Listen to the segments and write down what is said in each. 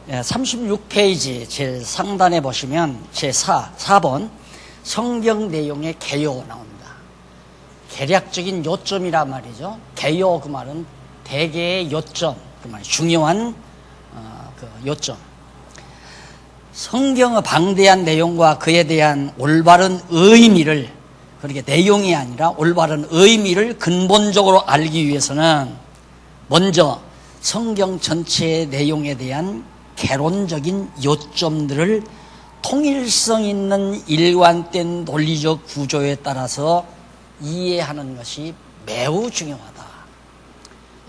36페이지 제 상단에 보시면 제4번 성경 내용의 개요 나옵니다. 개략적인 요점이란 말이죠. 개요 그 말은 대개의 요점, 그 말 중요한 그 요점. 성경의 방대한 내용과 그에 대한 올바른 의미를, 그렇게 내용이 아니라 올바른 의미를 근본적으로 알기 위해서는 먼저 성경 전체의 내용에 대한 개론적인 요점들을 통일성 있는 일관된 논리적 구조에 따라서 이해하는 것이 매우 중요하다.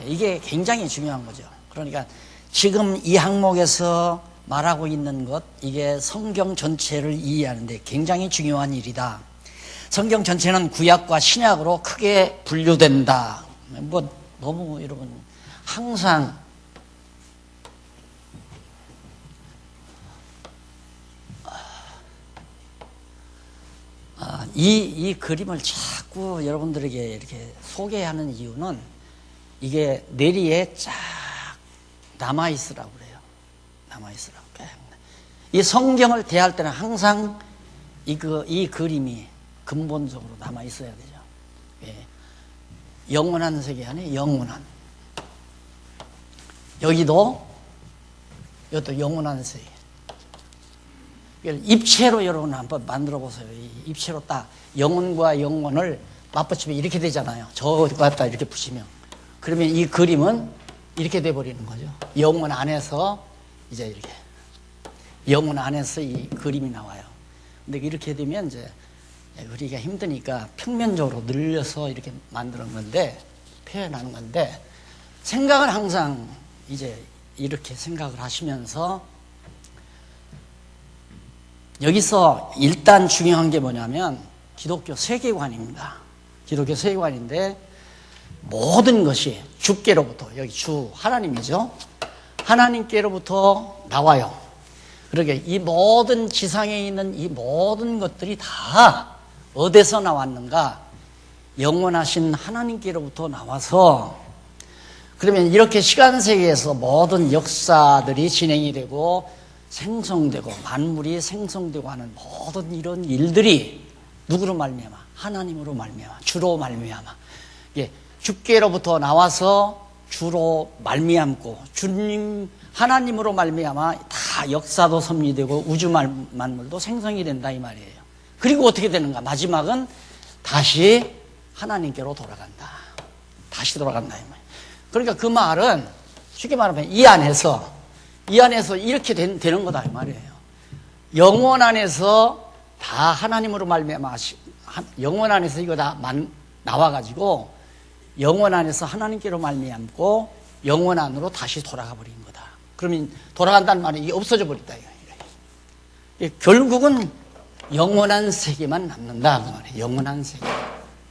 이게 굉장히 중요한 거죠. 그러니까 지금 이 항목에서 말하고 있는 것, 이게 성경 전체를 이해하는데 굉장히 중요한 일이다. 성경 전체는 구약과 신약으로 크게 분류된다. 뭐 너무 여러분 항상 이 그림을 자꾸 여러분들에게 이렇게 소개하는 이유는 이게 뇌리에 쫙 남아있으라고 그래요. 남아있으라고. 이 성경을 대할 때는 항상 이 그림이 근본적으로 남아있어야 되죠. 예. 영원한 세계 안에 영원한. 이것도 영원한 세계. 입체로 여러분 한번 만들어 보세요. 입체로 딱 영혼과 영혼을 맞붙이면 이렇게 되잖아요. 저거 갖다 이렇게 붙이면. 그러면 이 그림은 이렇게 돼버리는 거죠. 영혼 안에서 이제 이렇게. 영혼 안에서 이 그림이 나와요. 근데 이렇게 되면 이제 우리가 힘드니까 평면적으로 늘려서 이렇게 만드는 건데, 표현하는 건데, 생각을 항상 이제 이렇게 생각을 하시면서 여기서 일단 중요한 게 뭐냐면 기독교 세계관입니다. 기독교 세계관인데 모든 것이 주께로부터, 여기 주 하나님이죠. 하나님께로부터 나와요. 그러게 이 모든 지상에 있는 이 모든 것들이 다 어디서 나왔는가? 영원하신 하나님께로부터 나와서, 그러면 이렇게 시간 세계에서 모든 역사들이 진행이 되고 생성되고 만물이 생성되고 하는 모든 이런 일들이 누구로 말미암아? 하나님으로 말미암아, 주로 말미암아. 예, 주께로부터 나와서 주로 말미암고 주님 하나님으로 말미암아 다 역사도 섭리되고 우주 만물도 생성이 된다 이 말이에요. 그리고 어떻게 되는가? 마지막은 다시 하나님께로 돌아간다. 다시 돌아간다 이 말이에요. 그러니까 그 말은 쉽게 말하면 이 안에서 이렇게 되는 거다 이 말이에요. 영혼 안에서 다 하나님으로 말미암아, 영혼 안에서 이거 다 나와가지고 영혼 안에서 하나님께로 말미암고 영혼 안으로 다시 돌아가 버린 거다. 그러면 돌아간다는 말은 이게 없어져 버린다. 결국은 영원한 세계만 남는다 그 말이에요. 영원한 세계,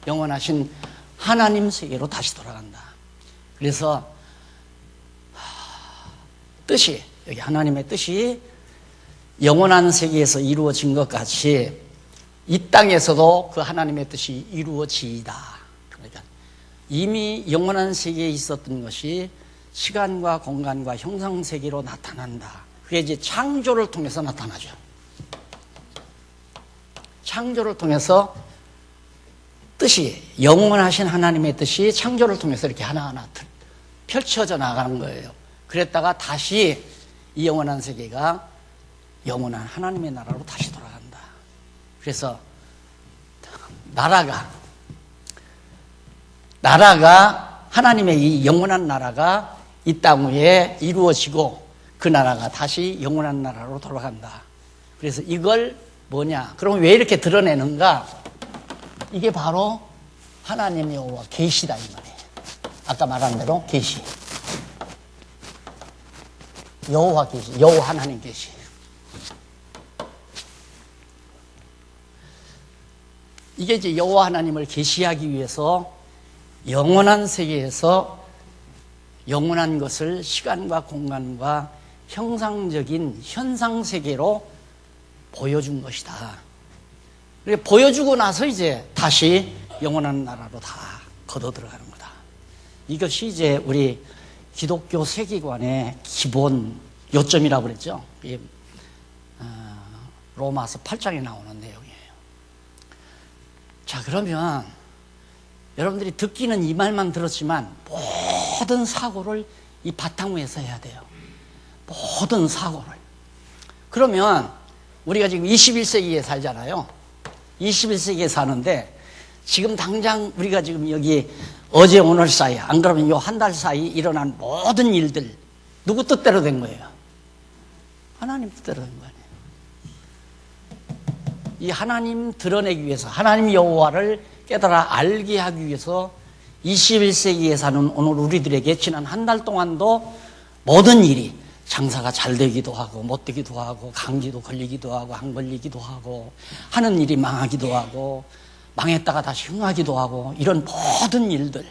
영원하신 하나님 세계로 다시 돌아간다. 그래서 뜻이, 여기 하나님의 뜻이 영원한 세계에서 이루어진 것 같이 이 땅에서도 그 하나님의 뜻이 이루어지이다. 그러니까 이미 영원한 세계에 있었던 것이 시간과 공간과 형상 세계로 나타난다. 그게 이제 창조를 통해서 나타나죠. 창조를 통해서 뜻이, 영원하신 하나님의 뜻이 창조를 통해서 이렇게 하나하나 펼쳐져 나가는 거예요. 그랬다가 다시 이 영원한 세계가 영원한 하나님의 나라로 다시 돌아간다. 그래서 나라가 하나님의 이 영원한 나라가 이 땅 위에 이루어지고 그 나라가 다시 영원한 나라로 돌아간다. 그래서 이걸 뭐냐? 그럼 왜 이렇게 드러내는가? 이게 바로 하나님의 여호와 계시다 이 말이에요. 아까 말한 대로 계시. 여호와 계시, 여호와 하나님 계시. 이게 이제 여호와 하나님을 계시하기 위해서 영원한 세계에서 영원한 것을 시간과 공간과 형상적인 현상 세계로 보여준 것이다. 보여주고 나서 이제 다시 영원한 나라로 다 걷어 들어가는 거다. 이것이 이제 우리 기독교 세계관의 기본 요점이라고 그랬죠. 로마서 8장에 나오는 내용이에요. 자, 그러면 여러분들이 듣기는 이 말만 들었지만 모든 사고를 이 바탕위에서 해야 돼요. 모든 사고를. 그러면 우리가 지금 21세기에 살잖아요. 21세기에 사는데 지금 당장 우리가 지금 여기 어제 오늘 사이, 안 그러면 요 한 달 사이 일어난 모든 일들 누구 뜻대로 된 거예요? 하나님 뜻대로 된 거 아니에요. 이 하나님 드러내기 위해서, 하나님 여호와를 깨달아 알게 하기 위해서 21세기에 사는 오늘 우리들에게 지난 한 달 동안도 모든 일이 장사가 잘 되기도 하고 못 되기도 하고 감기도 걸리기도 하고 안 걸리기도 하고 하는 일이 망하기도 하고 망했다가 다시 흥하기도 하고 이런 모든 일들,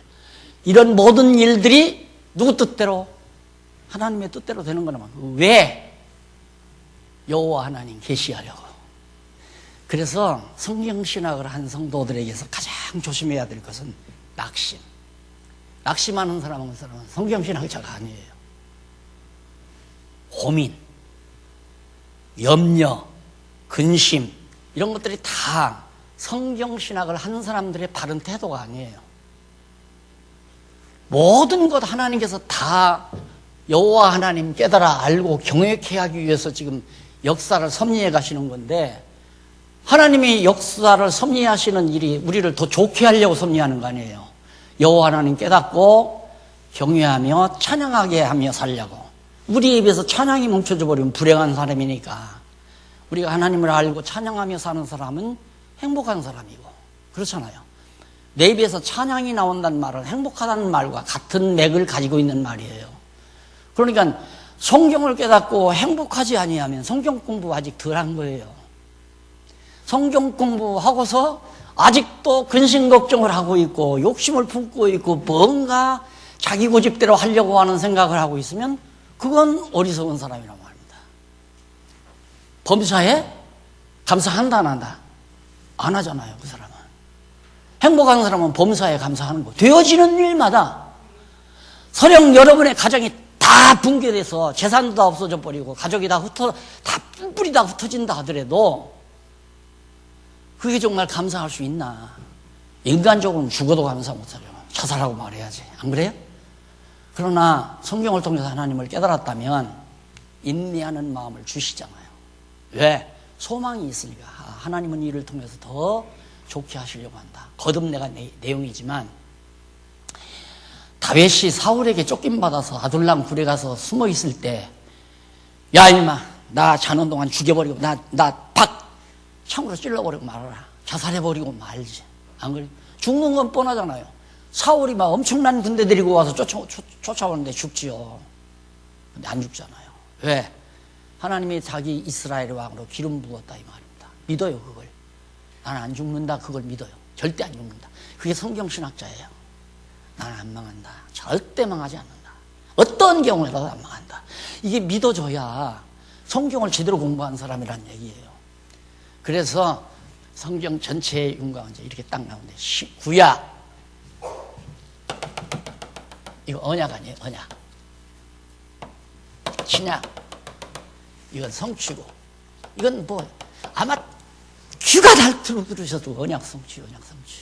이런 모든 일들이 누구 뜻대로? 하나님의 뜻대로 되는 거라면 왜? 여호와 하나님 계시하려고. 그래서 성경신학을 한 성도들에게서 가장 조심해야 될 것은 낙심. 낙심하는 사람은 성경신학자가 아니에요. 고민, 염려, 근심 이런 것들이 다 성경신학을 하는 사람들의 바른 태도가 아니에요. 모든 것 하나님께서 다 여호와 하나님 깨달아 알고 경외케 하기 위해서 지금 역사를 섭리해 가시는 건데 하나님이 역사를 섭리하시는 일이 우리를 더 좋게 하려고 섭리하는 거 아니에요. 여호와 하나님 깨닫고 경외하며 찬양하게 하며 살려고. 우리 입에서 찬양이 멈춰져 버리면 불행한 사람이니까 우리가 하나님을 알고 찬양하며 사는 사람은 행복한 사람이고 그렇잖아요. 내 입에서 찬양이 나온다는 말은 행복하다는 말과 같은 맥을 가지고 있는 말이에요. 그러니까 성경을 깨닫고 행복하지 아니하면 성경 공부 아직 덜한 거예요. 성경 공부하고서 아직도 근심 걱정을 하고 있고 욕심을 품고 있고 뭔가 자기 고집대로 하려고 하는 생각을 하고 있으면 그건 어리석은 사람이라고 합니다. 범사에 감사한다 안 한다? 안 하잖아요. 그 사람은. 행복한 사람은 범사에 감사하는 거. 되어지는 일마다 설령 여러분의 가정이 다 붕괴돼서 재산도 다 없어져 버리고 가족이 다 뿔뿔이 다 흩어진다 하더라도 그게 정말 감사할 수 있나? 인간적으로는 죽어도 감사 못하죠. 자살하고 말해야지. 안 그래요? 그러나 성경을 통해서 하나님을 깨달았다면 인내하는 마음을 주시잖아요. 왜? 소망이 있으니까. 하나님은 이를 통해서 더 좋게 하시려고 한다. 거듭내가 내용이지만 다윗이 사울에게 쫓김받아서 아둘람 굴에 가서 숨어 있을 때 야 이마 나 자는 동안 죽여버리고 나 창으로 찔러버리고 말아라. 자살해버리고 말지. 안 그래? 죽는 건 뻔하잖아요. 사울이 막 엄청난 군대 데리고 와서 쫓아오는데 죽지요. 근데 안 죽잖아요. 왜? 하나님이 자기 이스라엘 왕으로 기름 부었다 이 말입니다. 믿어요 그걸. 나는 안 죽는다 그걸 믿어요. 절대 안 죽는다. 그게 성경신학자예요. 나는 안 망한다. 절대 망하지 않는다. 어떤 경우에 가도 안 망한다. 이게 믿어져야 성경을 제대로 공부한 사람이란 얘기예요. 그래서 성경 전체의 윤곽은 이렇게 딱 나오는데 구약 이거 언약 아니에요. 언약. 신약 이건 성취고 이건 뭐 아마 귀가 닳도록 들으셔도 언약 성취 언약 성취.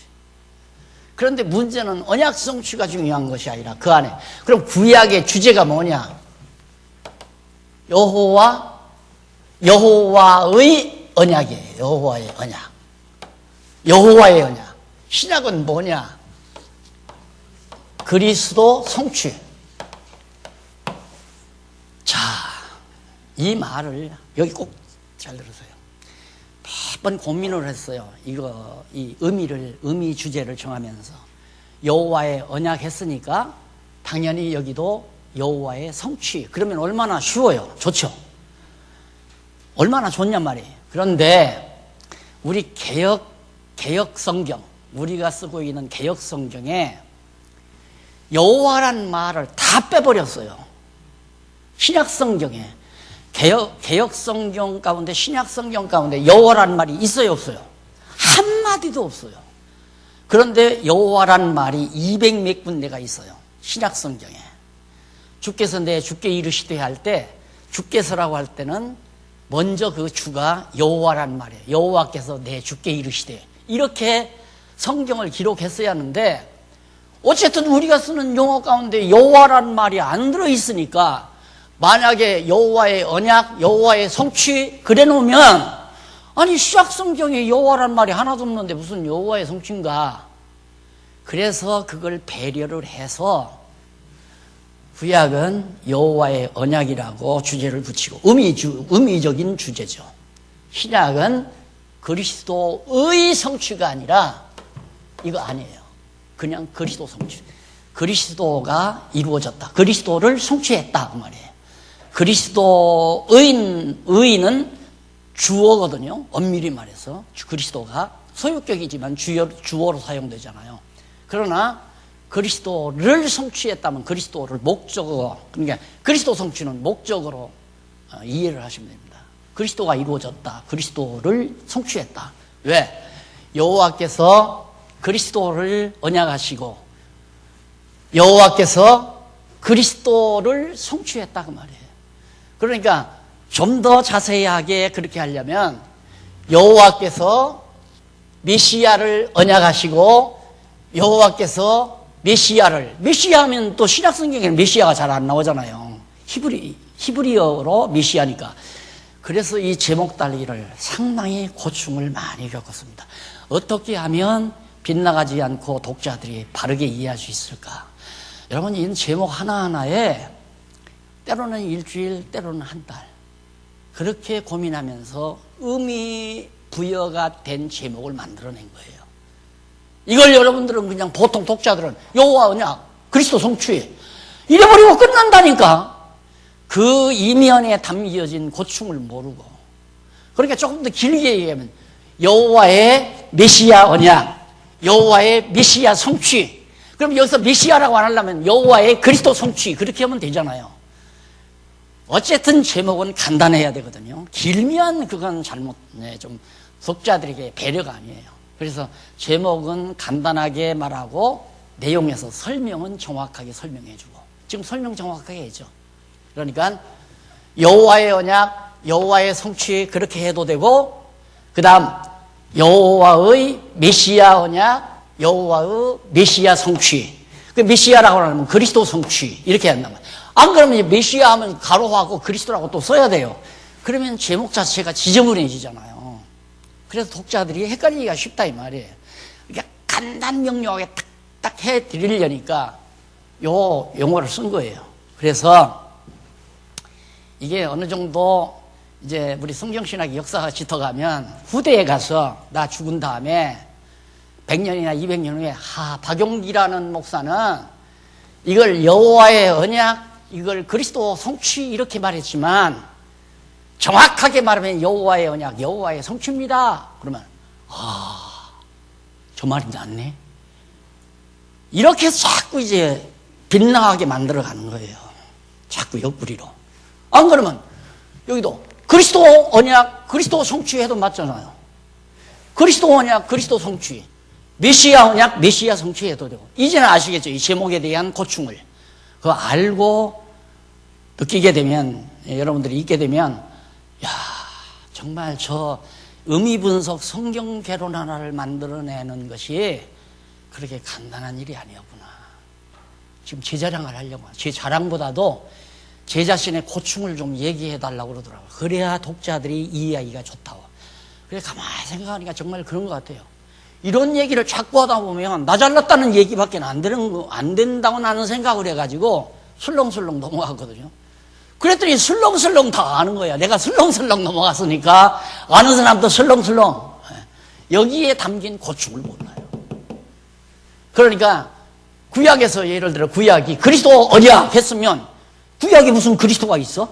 그런데 문제는 언약 성취가 중요한 것이 아니라 그 안에 그럼 구약의 주제가 뭐냐? 여호와의 언약이에요. 여호와의 언약. 여호와의 언약. 신약은 뭐냐? 그리스도 성취. 자, 이 말을 여기 꼭 잘 들으세요. 몇 번 고민을 했어요. 이 의미 주제를 정하면서 여호와의 언약 했으니까 당연히 여기도 여호와의 성취. 그러면 얼마나 쉬워요. 좋죠. 얼마나 좋냔 말이에요. 그런데 우리 개역 성경, 우리가 쓰고 있는 개역 성경에 여호와란 말을 다 빼버렸어요. 신약 성경에 개역 성경 가운데 신약 성경 가운데 여호와란 말이 있어요 없어요? 한마디도 없어요. 그런데 여호와란 말이 200몇 군데가 있어요. 신약 성경에. 주께서 내 주께 이르시되 할 때 주께서라고 할 때는 먼저 그 주가 여호와란 말이에요. 여호와께서 내 주께 이르시되, 이렇게 성경을 기록했어야 하는데, 어쨌든 우리가 쓰는 용어 가운데 여호와란 말이 안 들어있으니까, 만약에 여호와의 언약, 여호와의 성취 그래 놓으면, 아니 시작 성경에 여호와란 말이 하나도 없는데 무슨 여호와의 성취인가. 그래서 그걸 배려를 해서 구약은 여호와의 언약이라고 주제를 붙이고, 의미적인 주제죠. 신약은 그리스도의 성취가 아니라 이거 아니에요. 그냥 그리스도 성취. 그리스도가 이루어졌다. 그리스도를 성취했다 그 말이에요. 의는 주어거든요. 엄밀히 말해서 그리스도가 소유격이지만 주어로 사용되잖아요. 그러나 그리스도를 성취했다면 그리스도를 목적으로, 그러니까 그리스도 성취는 목적으로 이해를 하시면 됩니다. 그리스도가 이루어졌다. 그리스도를 성취했다. 왜? 여호와께서 그리스도를 언약하시고 여호와께서 그리스도를 성취했다 그 말이에요. 그러니까 좀 더 자세하게 그렇게 하려면 여호와께서 메시아를 언약하시고 여호와께서 메시아하면 또 신약 성경에는 메시아가 잘 안 나오잖아요. 히브리어로 메시아니까. 그래서 이 제목 달기를 상당히 고충을 많이 겪었습니다. 어떻게 하면 빗나가지 않고 독자들이 바르게 이해할 수 있을까? 여러분, 이 제목 하나하나에 때로는 일주일, 때로는 한 달, 그렇게 고민하면서 의미 부여가 된 제목을 만들어낸 거예요. 이걸 여러분들은 그냥 보통 독자들은 여호와 언약, 그리스도 성취 이래버리고 끝난다니까. 그 이면에 담겨진 고충을 모르고. 그러니까 조금 더 길게 얘기하면 여호와의 메시아 언약, 여호와의 메시아 성취. 그럼 여기서 메시아라고 안 하려면 여호와의 그리스도 성취, 그렇게 하면 되잖아요. 어쨌든 제목은 간단해야 되거든요. 길면 그건 좀 독자들에게 배려가 아니에요. 그래서 제목은 간단하게 말하고 내용에서 설명은 정확하게 설명해주고, 지금 설명 정확하게 해죠. 그러니까 여호와의 언약, 여호와의 성취 그렇게 해도 되고, 그 다음 여호와의 메시아 언약, 여호와의 메시아 성취. 그 메시아라고 하면 그리스도 성취 이렇게 한단 말이에요. 안 그러면 메시아 하면 가로하고 그리스도라고 또 써야 돼요. 그러면 제목 자체가 지저분해지잖아요. 그래서 독자들이 헷갈리기가 쉽다 이 말이에요. 그러니까 간단 명료하게 딱 해드리려니까 요 용어를 쓴 거예요. 그래서 이게 어느 정도 이제 우리 성경신학의 역사가 짙어가면 후대에 가서 나 죽은 다음에 100년이나 200년 후에 박용기라는 목사는 이걸 여호와의 언약, 이걸 그리스도 성취 이렇게 말했지만 정확하게 말하면 여호와의 언약, 여호와의 성취입니다. 그러면 저 말이 낫네. 이렇게 자꾸 이제 빗나가게 만들어가는 거예요. 자꾸 옆구리로. 안 그러면 여기도 그리스도 언약, 그리스도 성취 해도 맞잖아요. 그리스도 언약, 그리스도 성취, 메시아 언약, 메시아 성취 해도 되고. 이제는 아시겠죠? 이 제목에 대한 고충을. 그거 알고 느끼게 되면, 여러분들이 있게 되면, 야, 정말 저 의미 분석 성경 개론 하나를 만들어내는 것이 그렇게 간단한 일이 아니었구나. 지금 제 자랑을 하려고, 제 자랑보다도 제 자신의 고충을 좀 얘기해 달라고 그러더라고요. 그래야 독자들이 이해하기가 좋다고. 그래 가만히 생각하니까 정말 그런 것 같아요. 이런 얘기를 자꾸 하다 보면 나 잘났다는 얘기밖에 안 된다고 나는 생각을 해가지고 술렁술렁 넘어갔거든요. 그랬더니 술렁술렁 다 아는 거야. 내가 술렁술렁 넘어갔으니까 아는 사람도 술렁술렁. 여기에 담긴 고충을 몰라요. 그러니까 구약에서 예를 들어 구약이 그리스도 언약 했으면 구약에 무슨 그리스도가 있어?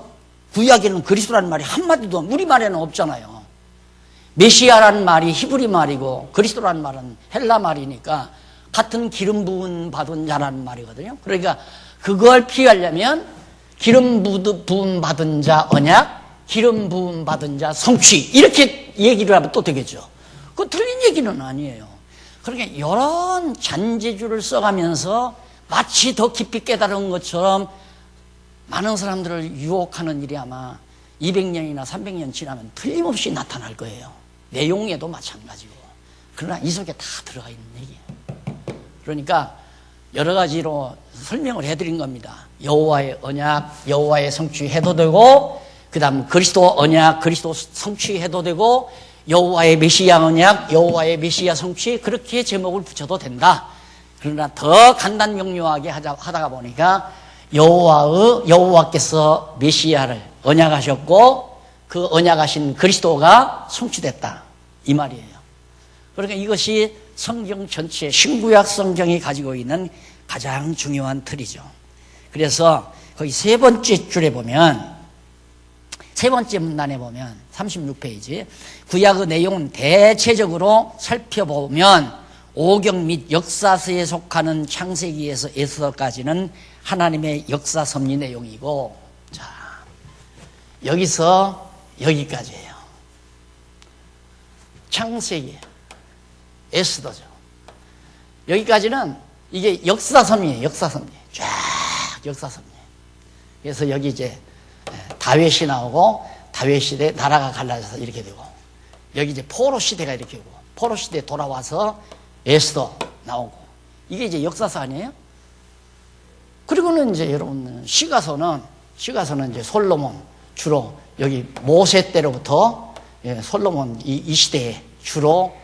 구약에는 그리스도라는 말이 한마디도 우리말에는 없잖아요. 메시아라는 말이 히브리 말이고 그리스도라는 말은 헬라 말이니까 같은 기름 부음 받은 자라는 말이거든요. 그러니까 그걸 피하려면 기름 부음 받은 자 언약, 기름 부음 받은 자 성취 이렇게 얘기를 하면 또 되겠죠. 그건 틀린 얘기는 아니에요. 그러니까 이런 잔재주를 써가면서 마치 더 깊이 깨달은 것처럼 많은 사람들을 유혹하는 일이 아마 200년이나 300년 지나면 틀림없이 나타날 거예요. 내용에도 마찬가지고. 그러나 이 속에 다 들어가 있는 얘기예요. 그러니까 여러 가지로 설명을 해드린 겁니다. 여호와의 언약, 여호와의 성취해도 되고, 그 다음 그리스도 언약, 그리스도 성취해도 되고, 여호와의 메시아 언약, 여호와의 메시아 성취, 그렇게 제목을 붙여도 된다. 그러나 더 간단 명료하게 하다가 보니까 여호와께서 메시아를 언약하셨고 그 언약하신 그리스도가 성취됐다, 이 말이에요. 그러니까 이것이 성경 전체, 신구약 성경이 가지고 있는 가장 중요한 틀이죠. 그래서 거기 세 번째 줄에 보면, 세 번째 문단에 보면 36페이지, 구약의 내용은 대체적으로 살펴보면 오경 및 역사서에 속하는 창세기에서 에스더까지는 하나님의 역사 섭리 내용이고, 자, 여기서 여기까지예요. 창세기, 에스더죠. 여기까지는 이게 역사 섭리예요. 역사 섭리. 쫙 역사 섭리. 그래서 여기 이제 다윗이 나오고, 다윗 시대 나라가 갈라져서 이렇게 되고, 여기 이제 포로 시대가 이렇게 오고, 포로 시대 돌아와서 에스더 나오고, 이게 이제 역사서 아니에요? 그리고는 이제 여러분 시가서는 이제 솔로몬, 주로 여기 모세 때로부터 솔로몬 이 시대에 주로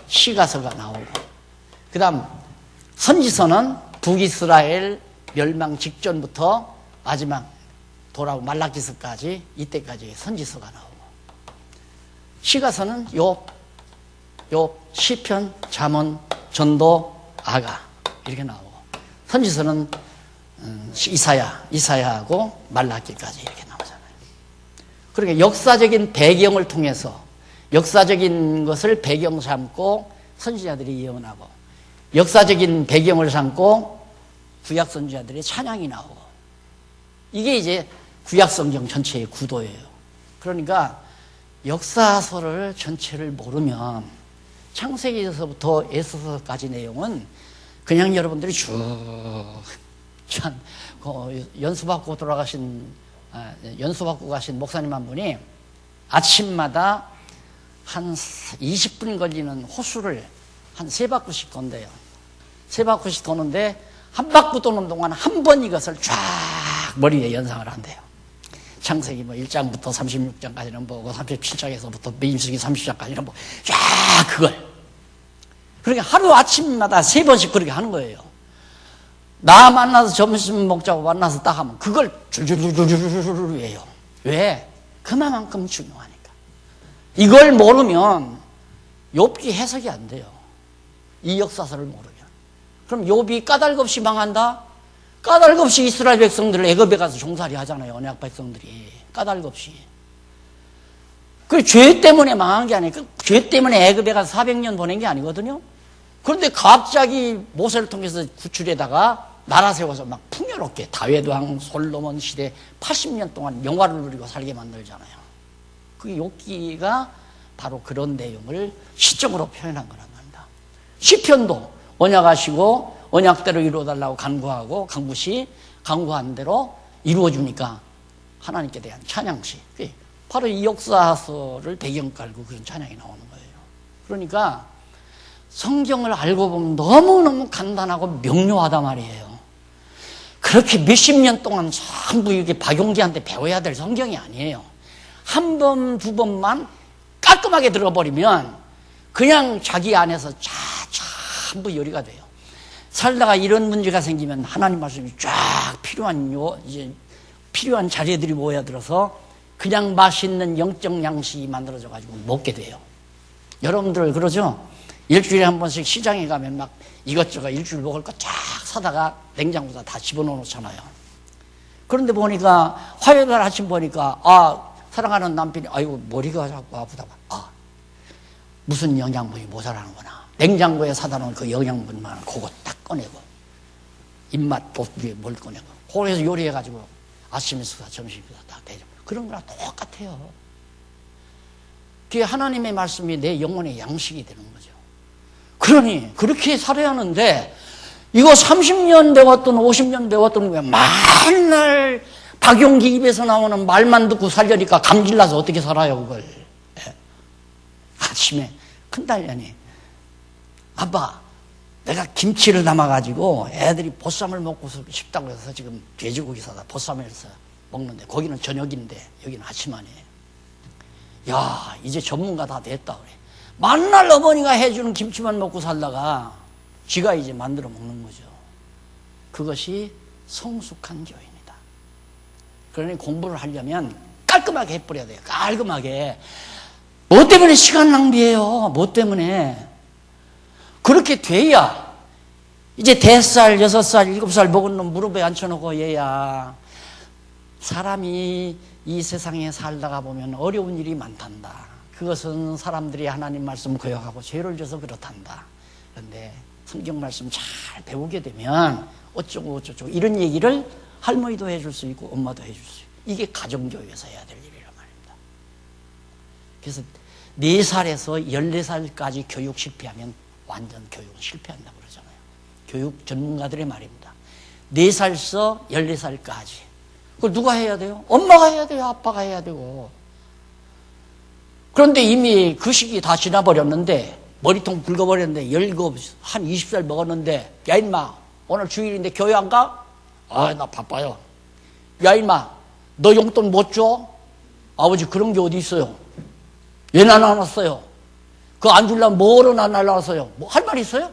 시가서가 나오고, 그 다음 선지서는 북이스라엘 멸망 직전부터 마지막 돌아오고 말라기서까지, 이때까지 선지서가 나오고, 시가서는 욥, 시편, 잠언, 전도, 아가 이렇게 나오고, 선지서는 이사야하고 말라기까지 이렇게 나오잖아요. 그러니까 역사적인 배경을 통해서, 역사적인 것을 배경 삼고 선지자들이 예언하고, 역사적인 배경을 삼고 구약 선지자들의 찬양이 나오고, 이게 이제 구약 성경 전체의 구도예요. 그러니까 역사서를 전체를 모르면 창세기에서부터 에스더서까지 내용은 그냥 여러분들이 쭉 연수받고 가신 목사님 한 분이 아침마다 한 20분 걸리는 호수를 한 3바퀴씩 돈대요. 3바퀴씩 도는데 한 바퀴 도는 동안 한 번 이것을 쫙 머리에 연상을 한대요. 창세기 1장부터 36장까지는 보고, 37장에서부터 민수기 30장까지는 보고, 쫙 그걸. 그러니까 하루 아침마다 3번씩 그렇게 하는 거예요. 나 만나서 점심 먹자고 만나서 딱 하면 그걸 줄줄줄줄줄 해요. 왜? 그만큼 중요하니까. 이걸 모르면 욥기 해석이 안 돼요. 이 역사서를 모르면. 그럼 욥이 까닭없이 망한다? 까닭없이 이스라엘 백성들을 애굽에 가서 종살이 하잖아요. 언약 백성들이. 까닭없이. 그 죄 때문에 망한 게 아니에요. 죄 때문에 애굽에 가서 400년 보낸 게 아니거든요. 그런데 갑자기 모세를 통해서 구출에다가 나라 세워서 막 풍요롭게 다윗 왕, 솔로몬 시대 80년 동안 명화를 누리고 살게 만들잖아요. 그게 욥기가 바로 그런 내용을 시적으로 표현한 거란 말입니다. 시편도 언약하시고 언약대로 이루어달라고 간구하고, 간구시 간구한 대로 이루어주니까 하나님께 대한 찬양시, 바로 이 역사서를 배경 깔고 그런 찬양이 나오는 거예요. 그러니까 성경을 알고 보면 너무너무 간단하고 명료하단 말이에요. 그렇게 몇십 년 동안 전부 이렇게 박용기한테 배워야 될 성경이 아니에요. 한 번, 두 번만 깔끔하게 들어버리면 그냥 자기 안에서 전부 요리가 돼요. 살다가 이런 문제가 생기면 하나님 말씀이 쫙 필요한 자리들이 모여들어서 그냥 맛있는 영적 양식이 만들어져가지고 먹게 돼요. 여러분들 그러죠? 일주일에 한 번씩 시장에 가면 막 이것저것 일주일 먹을 거 쫙 사다가 냉장고에다 다 집어넣어 놓잖아요. 그런데 보니까 화요일 아침 보니까 사랑하는 남편이 아이고 머리가 자꾸 아프다고, 무슨 영양분이 모자라는구나. 냉장고에 사다 놓은 그 영양분만 그거 딱 꺼내고 입맛 돋게 뭘 꺼내고 거기서 요리해가지고 아침 식사, 점심 식사 딱 대접. 그런 거랑 똑같아요. 그게 하나님의 말씀이 내 영혼의 양식이 되는 거죠. 그러니 그렇게 살아야 하는데, 이거 30년 배웠던 50년 배웠던 거야 맨날 박용기 입에서 나오는 말만 듣고 살려니까 감질나서 어떻게 살아요, 그걸. 예. 아침에 큰딸년이 아빠, 내가 김치를 담아가지고 애들이 보쌈을 먹고 싶다고 해서 지금 돼지고기 사다 보쌈을 해서 먹는데 거기는 저녁인데 여기는 아침 아니에요. 야, 이제 전문가 다 됐다 그래. 만날 어머니가 해주는 김치만 먹고 살다가 쥐가 이제 만들어 먹는 거죠. 그것이 성숙한 교회입니다. 그러니 공부를 하려면 깔끔하게 해버려야 돼요. 깔끔하게. 뭐 때문에 시간 낭비해요? 뭐 때문에? 그렇게 돼야 이제 5살, 6살, 7살 먹은 놈 무릎에 앉혀놓고 얘야 사람이 이 세상에 살다가 보면 어려운 일이 많단다. 그것은 사람들이 하나님 말씀 거역하고 죄를 져서 그렇단다. 그런데 성경 말씀 잘 배우게 되면 어쩌고 저쩌고 이런 얘기를 할머니도 해줄 수 있고 엄마도 해줄 수 있고 이게 가정교회에서 해야 될 일이란 말입니다. 그래서 4살에서 14살까지 교육 실패하면 완전 교육은 실패한다고 그러잖아요. 교육 전문가들의 말입니다. 4살에서 14살까지 그걸 누가 해야 돼요? 엄마가 해야 돼요? 아빠가 해야 되고. 그런데 이미 그 시기 다 지나버렸는데 머리통 붉어버렸는데 17, 한 20살 먹었는데 야 임마 오늘 주일인데 교회 안 가? 아, 나 바빠요. 야 임마 너 용돈 못 줘? 아버지 그런 게 어디 있어요? 왜 나눠놨어요? 그거 안 주려면 뭐로 나눠놨어요? 뭐 할 말 있어요?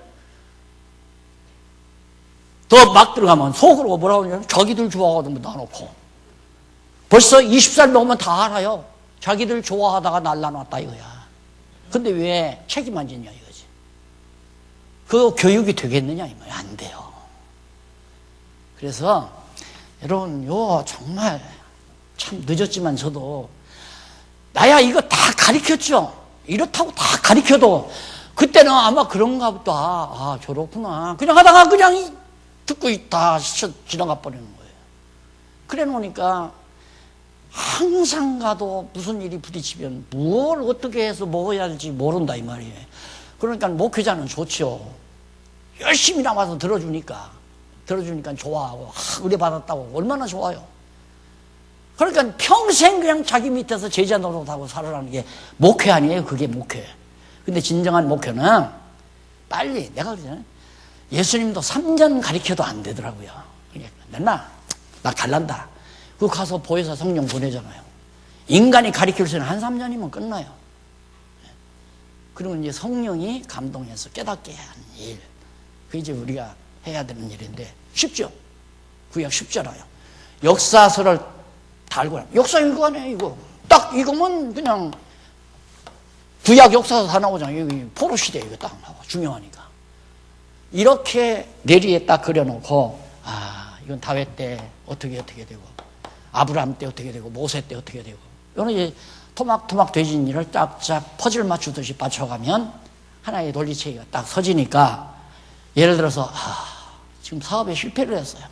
더 막 들어가면 속으로 뭐라고 하냐면 자기들 좋아하거든 나눠놓고 벌써 20살 먹으면 다 알아요. 자기들 좋아하다가 날라놨다 이거야. 근데 왜 책임 안 지냐 이거지. 그 교육이 되겠느냐 이 말이야. 안 돼요. 그래서 여러분 정말 참 늦었지만 저도 나야 이거 다 가르쳤죠. 이렇다고 다 가르쳐도 그때는 아마 그런가 보다. 아 저렇구나. 그냥 하다가 그냥 듣고 다 지나가 버리는 거예요. 그래 놓으니까 항상 가도 무슨 일이 부딪히면 뭘 어떻게 해서 먹어야 할지 모른다 이 말이에요. 그러니까 목회자는 좋죠. 열심히 나와서 들어주니까 좋아하고 은혜 받았다고 얼마나 좋아요. 그러니까 평생 그냥 자기 밑에서 제자 노릇하고 살아라는 게 목회 아니에요. 그게 목회. 근데 진정한 목회는 빨리 내가 그러잖아요. 예수님도 3년 가르쳐도 안 되더라고요. 맨날 나 갈란다. 그 가서 보혜사 성령 보내잖아요. 인간이 가르칠 수는 한 3년이면 끝나요. 그러면 이제 성령이 감동해서 깨닫게 하는 일. 그게 이제 우리가 해야 되는 일인데 쉽죠? 구약 쉽잖아요. 역사서를 달고 역사 이거 아니에요. 이거 딱 이거면 그냥 구약 역사서 다 나오잖아요. 여기 포로 시대 이거 딱 나와 중요하니까. 이렇게 내리에 딱 그려놓고 아 이건 다윗 때 어떻게 되고 아브라함 때 어떻게 되고 모세 때 어떻게 되고 이런 이제 토막토막 되진 일을 짝짝 퍼즐 맞추듯이 맞춰가면 하나의 논리체계가 딱 서지니까 예를 들어서 지금 사업에 실패를 했어요.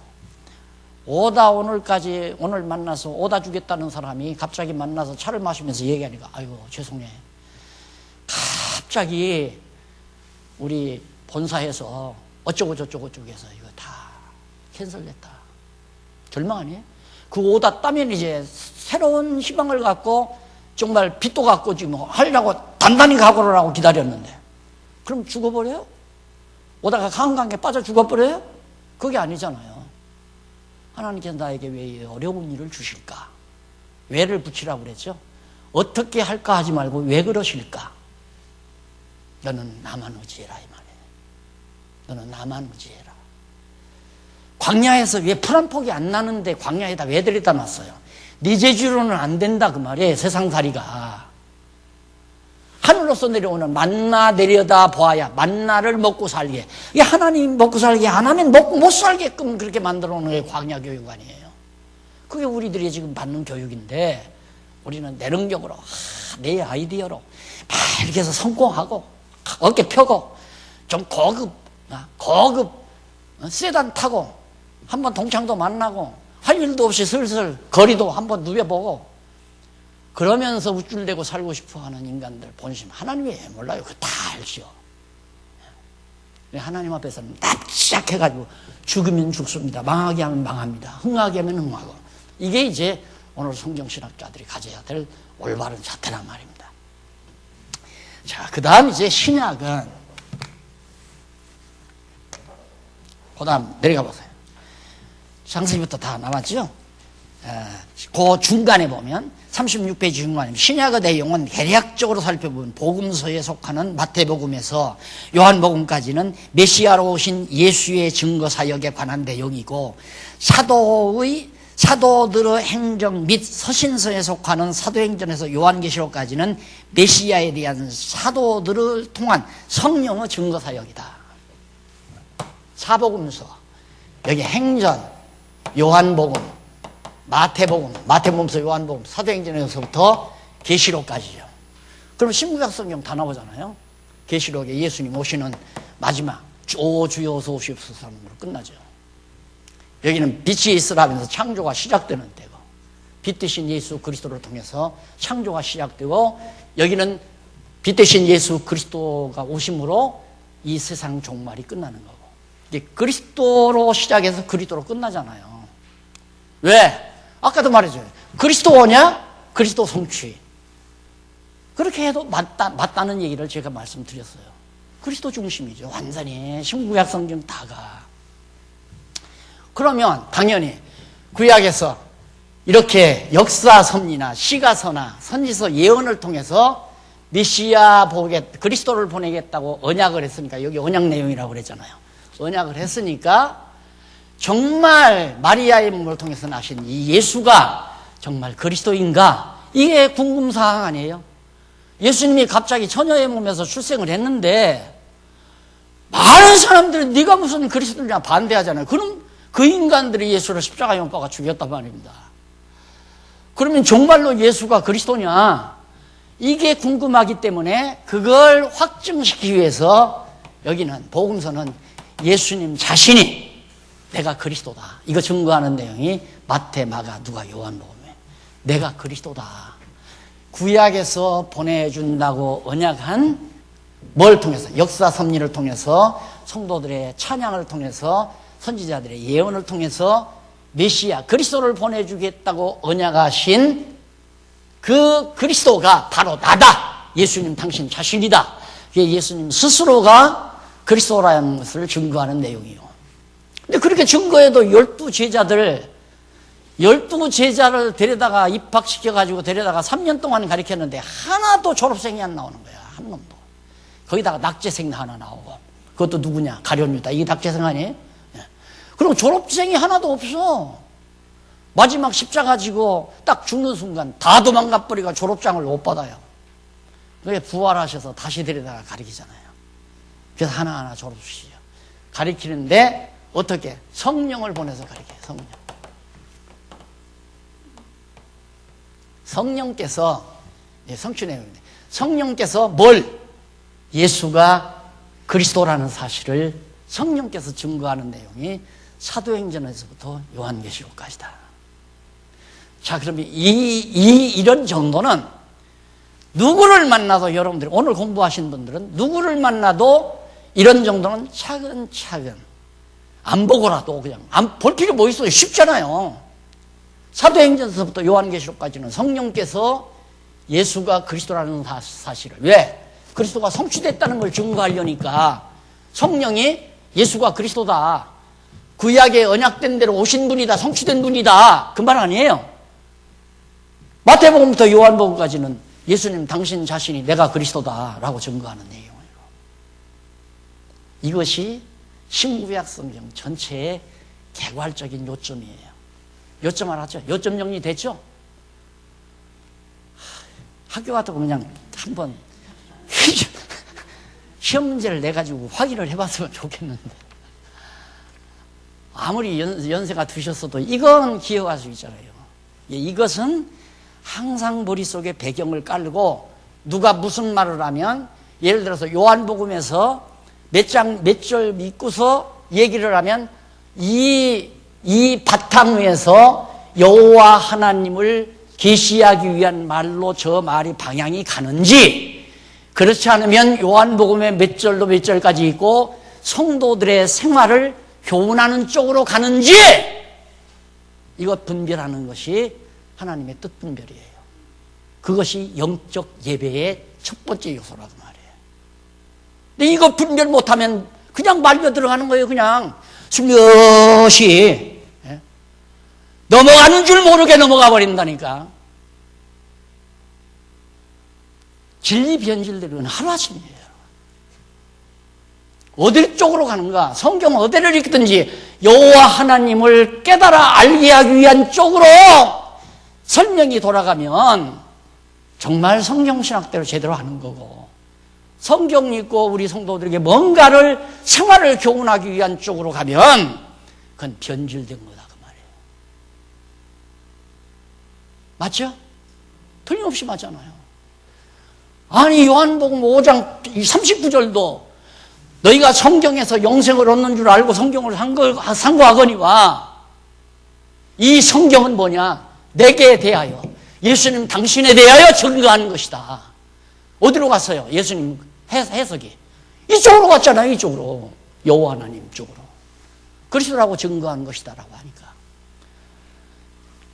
오늘 만나서 오다 주겠다는 사람이 갑자기 만나서 차를 마시면서 얘기하니까 아이고 죄송해. 갑자기 우리 본사에서 어쩌고 저쩌고 해서 이거 다 캔슬됐다. 절망 아니에요? 그 오다 따면 이제 새로운 희망을 갖고 정말 빚도 갖고 지금 하려고 단단히 각오를 하고 기다렸는데 그럼 죽어버려요? 오다가 강강에 빠져 죽어버려요? 그게 아니잖아요. 하나님께서 나에게 왜 어려운 일을 주실까? 왜를 붙이라고 그랬죠? 어떻게 할까 하지 말고 왜 그러실까? 너는 나만 의지해라 이 말이에요. 너는 나만 의지해라. 광야에서 왜 풀 한 폭이 안 나는데 광야에다 왜 데려다 놨어요? 네 재주로는 안 된다 그 말이에요. 세상살이가. 하늘로서 내려오는 만나 내려다 보아야 만나를 먹고 살게. 이게 하나님 먹고 살게 안 하면 먹고 못 살게끔 그렇게 만들어 놓은 게 광야 교육 아니에요. 그게 우리들이 지금 받는 교육인데 우리는 내 능력으로 내 아이디어로 막 이렇게 해서 성공하고 어깨 펴고 좀 고급 세단 타고 한번 동창도 만나고 할 일도 없이 슬슬 거리도 한번 누벼보고 그러면서 우쭐대고 살고 싶어하는 인간들 본심 하나님 왜 몰라요? 그거 다 알죠. 하나님 앞에서는 납작해가지고 죽으면 죽습니다. 망하게 하면 망합니다. 흥하게 하면 흥하고 이게 이제 오늘 성경신학자들이 가져야 될 올바른 자태란 말입니다. 자, 그 다음 이제 신약은, 그 다음 내려가 보세요. 창세기부터 다 나왔죠? 그 중간에 보면 36페이지 중간에 신약의 내용은 대략적으로 살펴보면 복음서에 속하는 마태복음에서 요한복음까지는 메시아로 오신 예수의 증거 사역에 관한 내용이고, 사도들의 행정 및 서신서에 속하는 사도행전에서 요한계시록까지는 메시아에 대한 사도들을 통한 성령의 증거 사역이다. 사복음서, 여기 행전, 요한복음, 마태복음서, 요한복음, 사도행전에서부터 계시록까지죠. 그럼 신구약 성경 다 나오잖아요. 계시록에 예수님 오시는 마지막 오 주여 어서 오시옵소서 하는 걸로 끝나죠. 여기는 빛이 있으라면서 창조가 시작되는 때고, 빛 대신 예수 그리스도를 통해서 창조가 시작되고, 여기는 빛 대신 예수 그리스도가 오심으로 이 세상 종말이 끝나는 거고, 이게 그리스도로 시작해서 그리스도로 끝나잖아요. 왜? 아까도 말했죠. 그리스도 오냐? 그리스도 성취. 그렇게 해도 맞다는 얘기를 제가 말씀드렸어요. 그리스도 중심이죠. 완전히 신구약 성경 다가. 그러면 당연히 구약에서 이렇게 역사 섭리나 시가서나 선지서 예언을 통해서 메시아 그리스도를 보내겠다고 언약을 했으니까, 여기 언약 내용이라고 그랬잖아요. 언약을 했으니까 정말 마리아의 몸을 통해서 나신 이 예수가 정말 그리스도인가? 이게 궁금사항 아니에요? 예수님이 갑자기 처녀의 몸에서 출생을 했는데 많은 사람들이 네가 무슨 그리스도냐 반대하잖아요. 그럼 그 인간들이 예수를 십자가에 못 박아 죽였단 말입니다. 그러면 정말로 예수가 그리스도냐? 이게 궁금하기 때문에 그걸 확증시키기 위해서 여기는 복음서는 예수님 자신이 내가 그리스도다, 이거 증거하는 내용이 마태, 마가, 누가, 요한복음에 내가 그리스도다, 구약에서 보내준다고 언약한 뭘 통해서? 역사 섭리를 통해서, 성도들의 찬양을 통해서, 선지자들의 예언을 통해서 메시아 그리스도를 보내주겠다고 언약하신 그 그리스도가 바로 나다, 예수님 당신 자신이다. 그게 예수님 스스로가 그리스도라는 것을 증거하는 내용이요. 근데 그렇게 증거해도 12제자를 데려다가 입학시켜가지고 데려다가 3년 동안 가르쳤는데 하나도 졸업생이 안 나오는 거야. 한 놈도. 거기다가 낙제생 하나 나오고, 그것도 누구냐? 가룟유다. 이게 낙제생 아니에요? 그리고 졸업생이 하나도 없어. 마지막 십자가 지고 딱 죽는 순간 다 도망가버리고 졸업장을 못 받아요. 그게 부활하셔서 다시 데려다가 가르치잖아요. 그래서 하나하나 졸업시키죠. 가르치는데 어떻게? 성령을 보내서 가르쳐요. 성령께서, 성취 내용인데, 성령께서 예수가 그리스도라는 사실을 성령께서 증거하는 내용이 사도행전에서부터 요한계시록까지다. 자, 그러면 이런 정도는 누구를 만나도, 여러분들이 오늘 공부하신 분들은 누구를 만나도 이런 정도는 차근차근 안 보고라도 그냥 안 볼 필요 뭐 있어요? 쉽잖아요. 사도행전서부터 요한계시록까지는 성령께서 예수가 그리스도라는 사실을, 왜? 그리스도가 성취됐다는 걸 증거하려니까 성령이 예수가 그리스도다, 구약에 언약된 대로 오신 분이다, 성취된 분이다, 그 말 아니에요. 마태복음부터 요한복음까지는 예수님 당신 자신이 내가 그리스도다라고 증거하는 내용이에요. 이것이 신구약 성경 전체의 개괄적인 요점이에요. 요점 알았죠? 요점 정리됐죠? 학교 가서 그냥 한번 시험 문제를 내가지고 확인을 해봤으면 좋겠는데, 아무리 연세가 드셨어도 이건 기억할 수 있잖아요. 이것은 항상 머릿속에 배경을 깔고, 누가 무슨 말을 하면, 예를 들어서 요한복음에서 몇 절 믿고서 얘기를 하면 이 바탕 위에서 여호와 하나님을 계시하기 위한 말로 저 말이 방향이 가는지, 그렇지 않으면 요한복음의 몇 절로 몇 절까지 있고 성도들의 생활을 교훈하는 쪽으로 가는지, 이것 분별하는 것이 하나님의 뜻 분별이에요. 그것이 영적 예배의 첫 번째 요소라고 말이에요. 근데 이거 분별 못하면 그냥 말려 들어가는 거예요. 그냥 슬며시 넘어가는 줄 모르게 넘어가 버린다니까. 진리 변질들은 하루아침이에요. 어딜 쪽으로 가는가? 성경 어디를 읽든지 여호와 하나님을 깨달아 알게 하기 위한 쪽으로 설명이 돌아가면 정말 성경신학대로 제대로 하는 거고, 성경 읽고 우리 성도들에게 뭔가를 생활을 교훈하기 위한 쪽으로 가면 그건 변질된 거다 그 말이에요. 맞죠? 틀림없이 맞잖아요. 아니 요한복음 5장 39절도 너희가 성경에서 영생을 얻는 줄 알고 성경을 상고하거니와, 이 성경은 뭐냐? 내게 대하여, 예수님 당신에 대하여 증거하는 것이다. 어디로 갔어요? 예수님 해석이 이쪽으로 갔잖아요. 이쪽으로, 여호와 하나님 쪽으로 그리스도라고 증거하는 것이다 라고 하니까,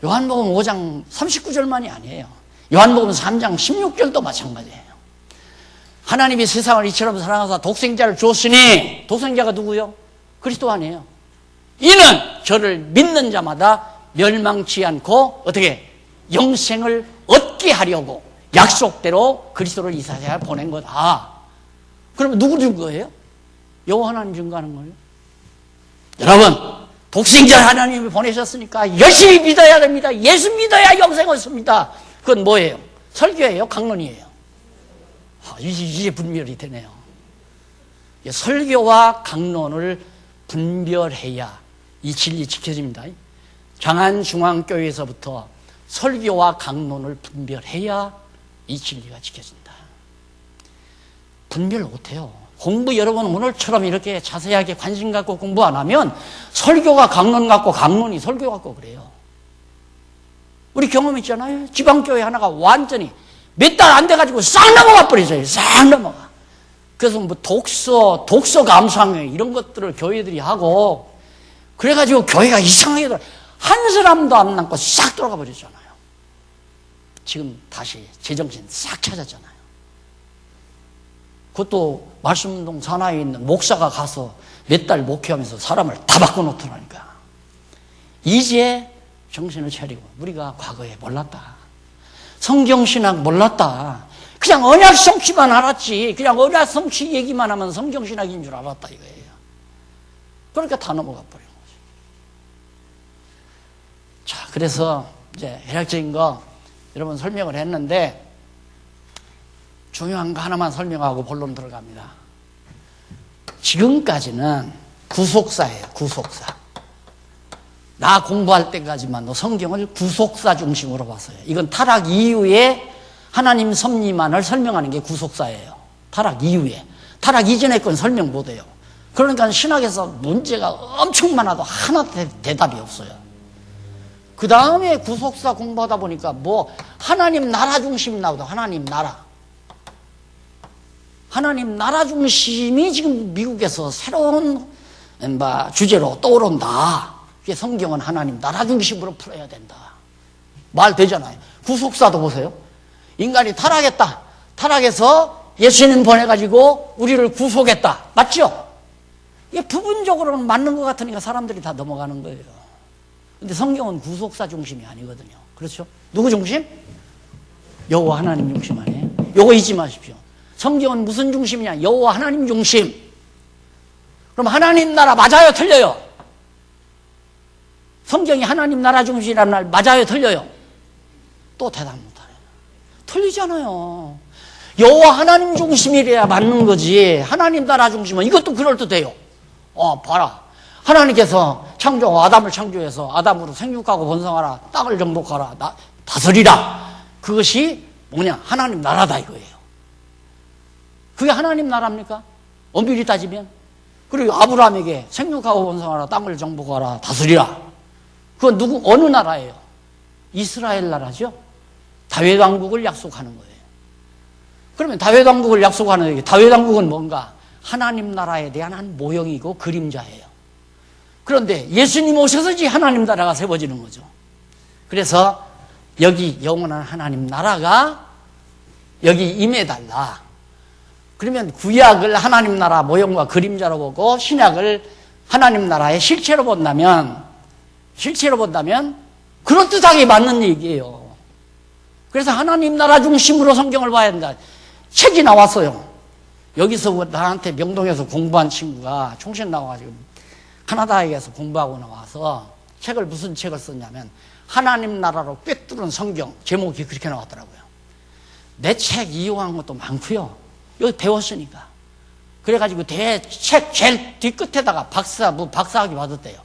요한복음 5장 39절만이 아니에요. 요한복음 3장 16절도 마찬가지예요. 하나님이 세상을 이처럼 사랑하사 독생자를 주었으니, 독생자가 누구요? 그리스도 아니에요. 이는 저를 믿는 자마다 멸망치 않고 어떻게 영생을 얻게 하려고 약속대로 그리스도를 이 세상에 보낸 거다. 그러면 누구 증거예요? 여호와 하나님 증거하는 거예요. 여러분, 독생자 하나님이 보내셨으니까 열심히 믿어야 됩니다. 예수 믿어야 영생 얻습니다. 그건 뭐예요? 설교예요? 강론이에요? 이제 분별이 되네요. 설교와 강론을 분별해야 이 진리 지켜집니다. 장안중앙교회에서부터 설교와 강론을 분별해야 이 진리가 지켜진다. 분별 못해요. 공부 여러분 오늘처럼 이렇게 자세하게 관심 갖고 공부 안 하면 설교가 강론 같고 강론이 설교 같고 그래요. 우리 경험 있잖아요. 지방교회 하나가 완전히 몇 달 안 돼가지고 싹 넘어가 버리세요. 싹 넘어가. 그래서 뭐 독서 감상회 이런 것들을 교회들이 하고, 그래가지고 교회가 이상하게 한 사람도 안 남고 싹 돌아가 버렸잖아요. 지금 다시 제정신 싹 찾았잖아요. 그것도 말씀운동 산하에 있는 목사가 가서 몇 달 목회하면서 사람을 다 바꿔놓더라니까. 이제 정신을 차리고, 우리가 과거에 몰랐다. 성경신학 몰랐다. 그냥 언약 성취만 알았지. 그냥 언약 성취 얘기만 하면 성경신학인 줄 알았다 이거예요. 그러니까 다 넘어가 버린 거죠. 자, 그래서 이제 대략적인 거 여러분 설명을 했는데, 중요한 거 하나만 설명하고 본론 들어갑니다. 지금까지는 구속사예요. 구속사. 나 공부할 때까지만 성경을 구속사 중심으로 봤어요. 이건 타락 이후에 하나님 섭리만을 설명하는 게 구속사예요. 타락 이후에. 타락 이전의 건 설명 못해요. 그러니까 신학에서 문제가 엄청 많아도 하나 대답이 없어요. 그 다음에 구속사 공부하다 보니까 뭐 하나님 나라 중심 나오다. 하나님 나라. 하나님 나라 중심이 지금 미국에서 새로운 주제로 떠오른다. 이게 성경은 하나님 나라 중심으로 풀어야 된다. 말 되잖아요. 구속사도 보세요. 인간이 타락했다. 타락해서 예수님 보내가지고 우리를 구속했다. 맞죠? 이게 부분적으로는 맞는 것 같으니까 사람들이 다 넘어가는 거예요. 근데 성경은 구속사 중심이 아니거든요. 그렇죠? 누구 중심? 여호와 하나님 중심 아니에요? 요거 잊지 마십시오. 성경은 무슨 중심이냐? 여호와 하나님 중심. 그럼 하나님 나라 맞아요? 틀려요? 성경이 하나님 나라 중심이라는 말 맞아요? 틀려요? 또 대답 못하네요. 틀리잖아요. 여호와 하나님 중심이래야 맞는 거지. 하나님 나라 중심은 이것도 그럴듯해요. 봐라. 하나님께서 아담을 창조해서 아담으로 생육하고 번성하라. 땅을 정복하라. 다스리라. 그것이 뭐냐? 하나님 나라다 이거예요. 그게 하나님 나라입니까? 엄밀히 따지면. 그리고 아브라함에게 생육하고 번성하라. 땅을 정복하라. 다스리라. 그건 어느 나라예요? 이스라엘 나라죠? 다윗 왕국을 약속하는 거예요. 그러면 다윗 왕국을 약속하는, 다윗 왕국은 뭔가? 하나님 나라에 대한 한 모형이고 그림자예요. 그런데 예수님 오셔서지 하나님 나라가 세워지는 거죠. 그래서 여기 영원한 하나님 나라가 여기 임해달라. 그러면 구약을 하나님 나라 모형과 그림자로 보고 신약을 하나님 나라의 실체로 본다면 그럴듯하게 맞는 얘기예요. 그래서 하나님 나라 중심으로 성경을 봐야 된다. 책이 나왔어요. 여기서 나한테 명동에서 공부한 친구가 총신 나와가지고 카나다에 가서 공부하고 나와서 무슨 책을 썼냐면 하나님 나라로 꿰뚫은 성경, 제목이 그렇게 나왔더라고요. 내 책 이용한 것도 많고요. 여기 배웠으니까. 그래가지고 책 제일 뒷끝에다가 박사학위 받았대요.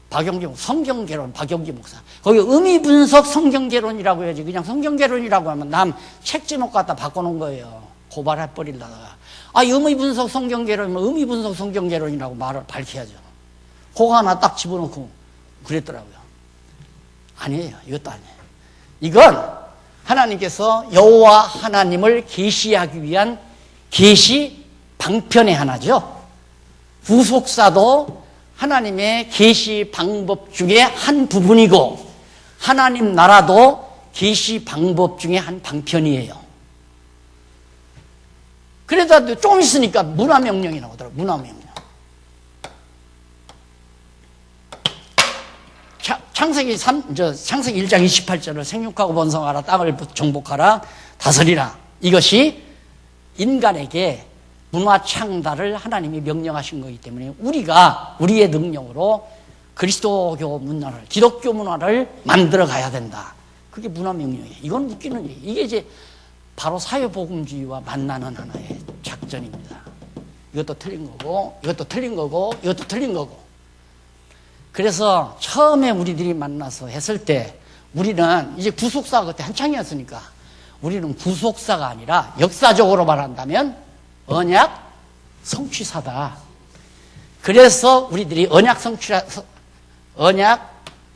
박영기 성경개론 박영기 목사. 거기 의미분석 성경개론이라고 해야지. 그냥 성경개론이라고 하면 남 책 제목 갖다 바꿔놓은 거예요. 고발해 버리려다가. 의미분석 성경개론이면 의미분석 성경개론이라고 말을 밝혀야죠. 그거 하나 딱 집어넣고 그랬더라고요. 아니에요. 이것도 아니에요. 이건 하나님께서 여호와 하나님을 계시하기 위한 계시 방편의 하나죠. 구속사도 하나님의 계시 방법 중에 한 부분이고 하나님 나라도 계시 방법 중에 한 방편이에요. 그러다 좀 있으니까 문화명령이 나오더라고요. 문화명령. 창세기 1장 28절을 생육하고 번성하라, 땅을 정복하라, 다스리라. 이것이 인간에게 문화 창달을 하나님이 명령하신 거기 때문에 우리의 능력으로 그리스도교 문화를, 기독교 문화를 만들어 가야 된다. 그게 문화 명령이에요. 이건 웃기는 얘기예요. 이게 이제 바로 사회복음주의와 만나는 하나의 작전입니다. 이것도 틀린 거고, 이것도 틀린 거고, 이것도 틀린 거고. 그래서 처음에 우리들이 만나서 했을 때 우리는 이제 구속사가 그때 한창이었으니까 우리는 구속사가 아니라 역사적으로 말한다면 언약 성취사다. 그래서 우리들이 언약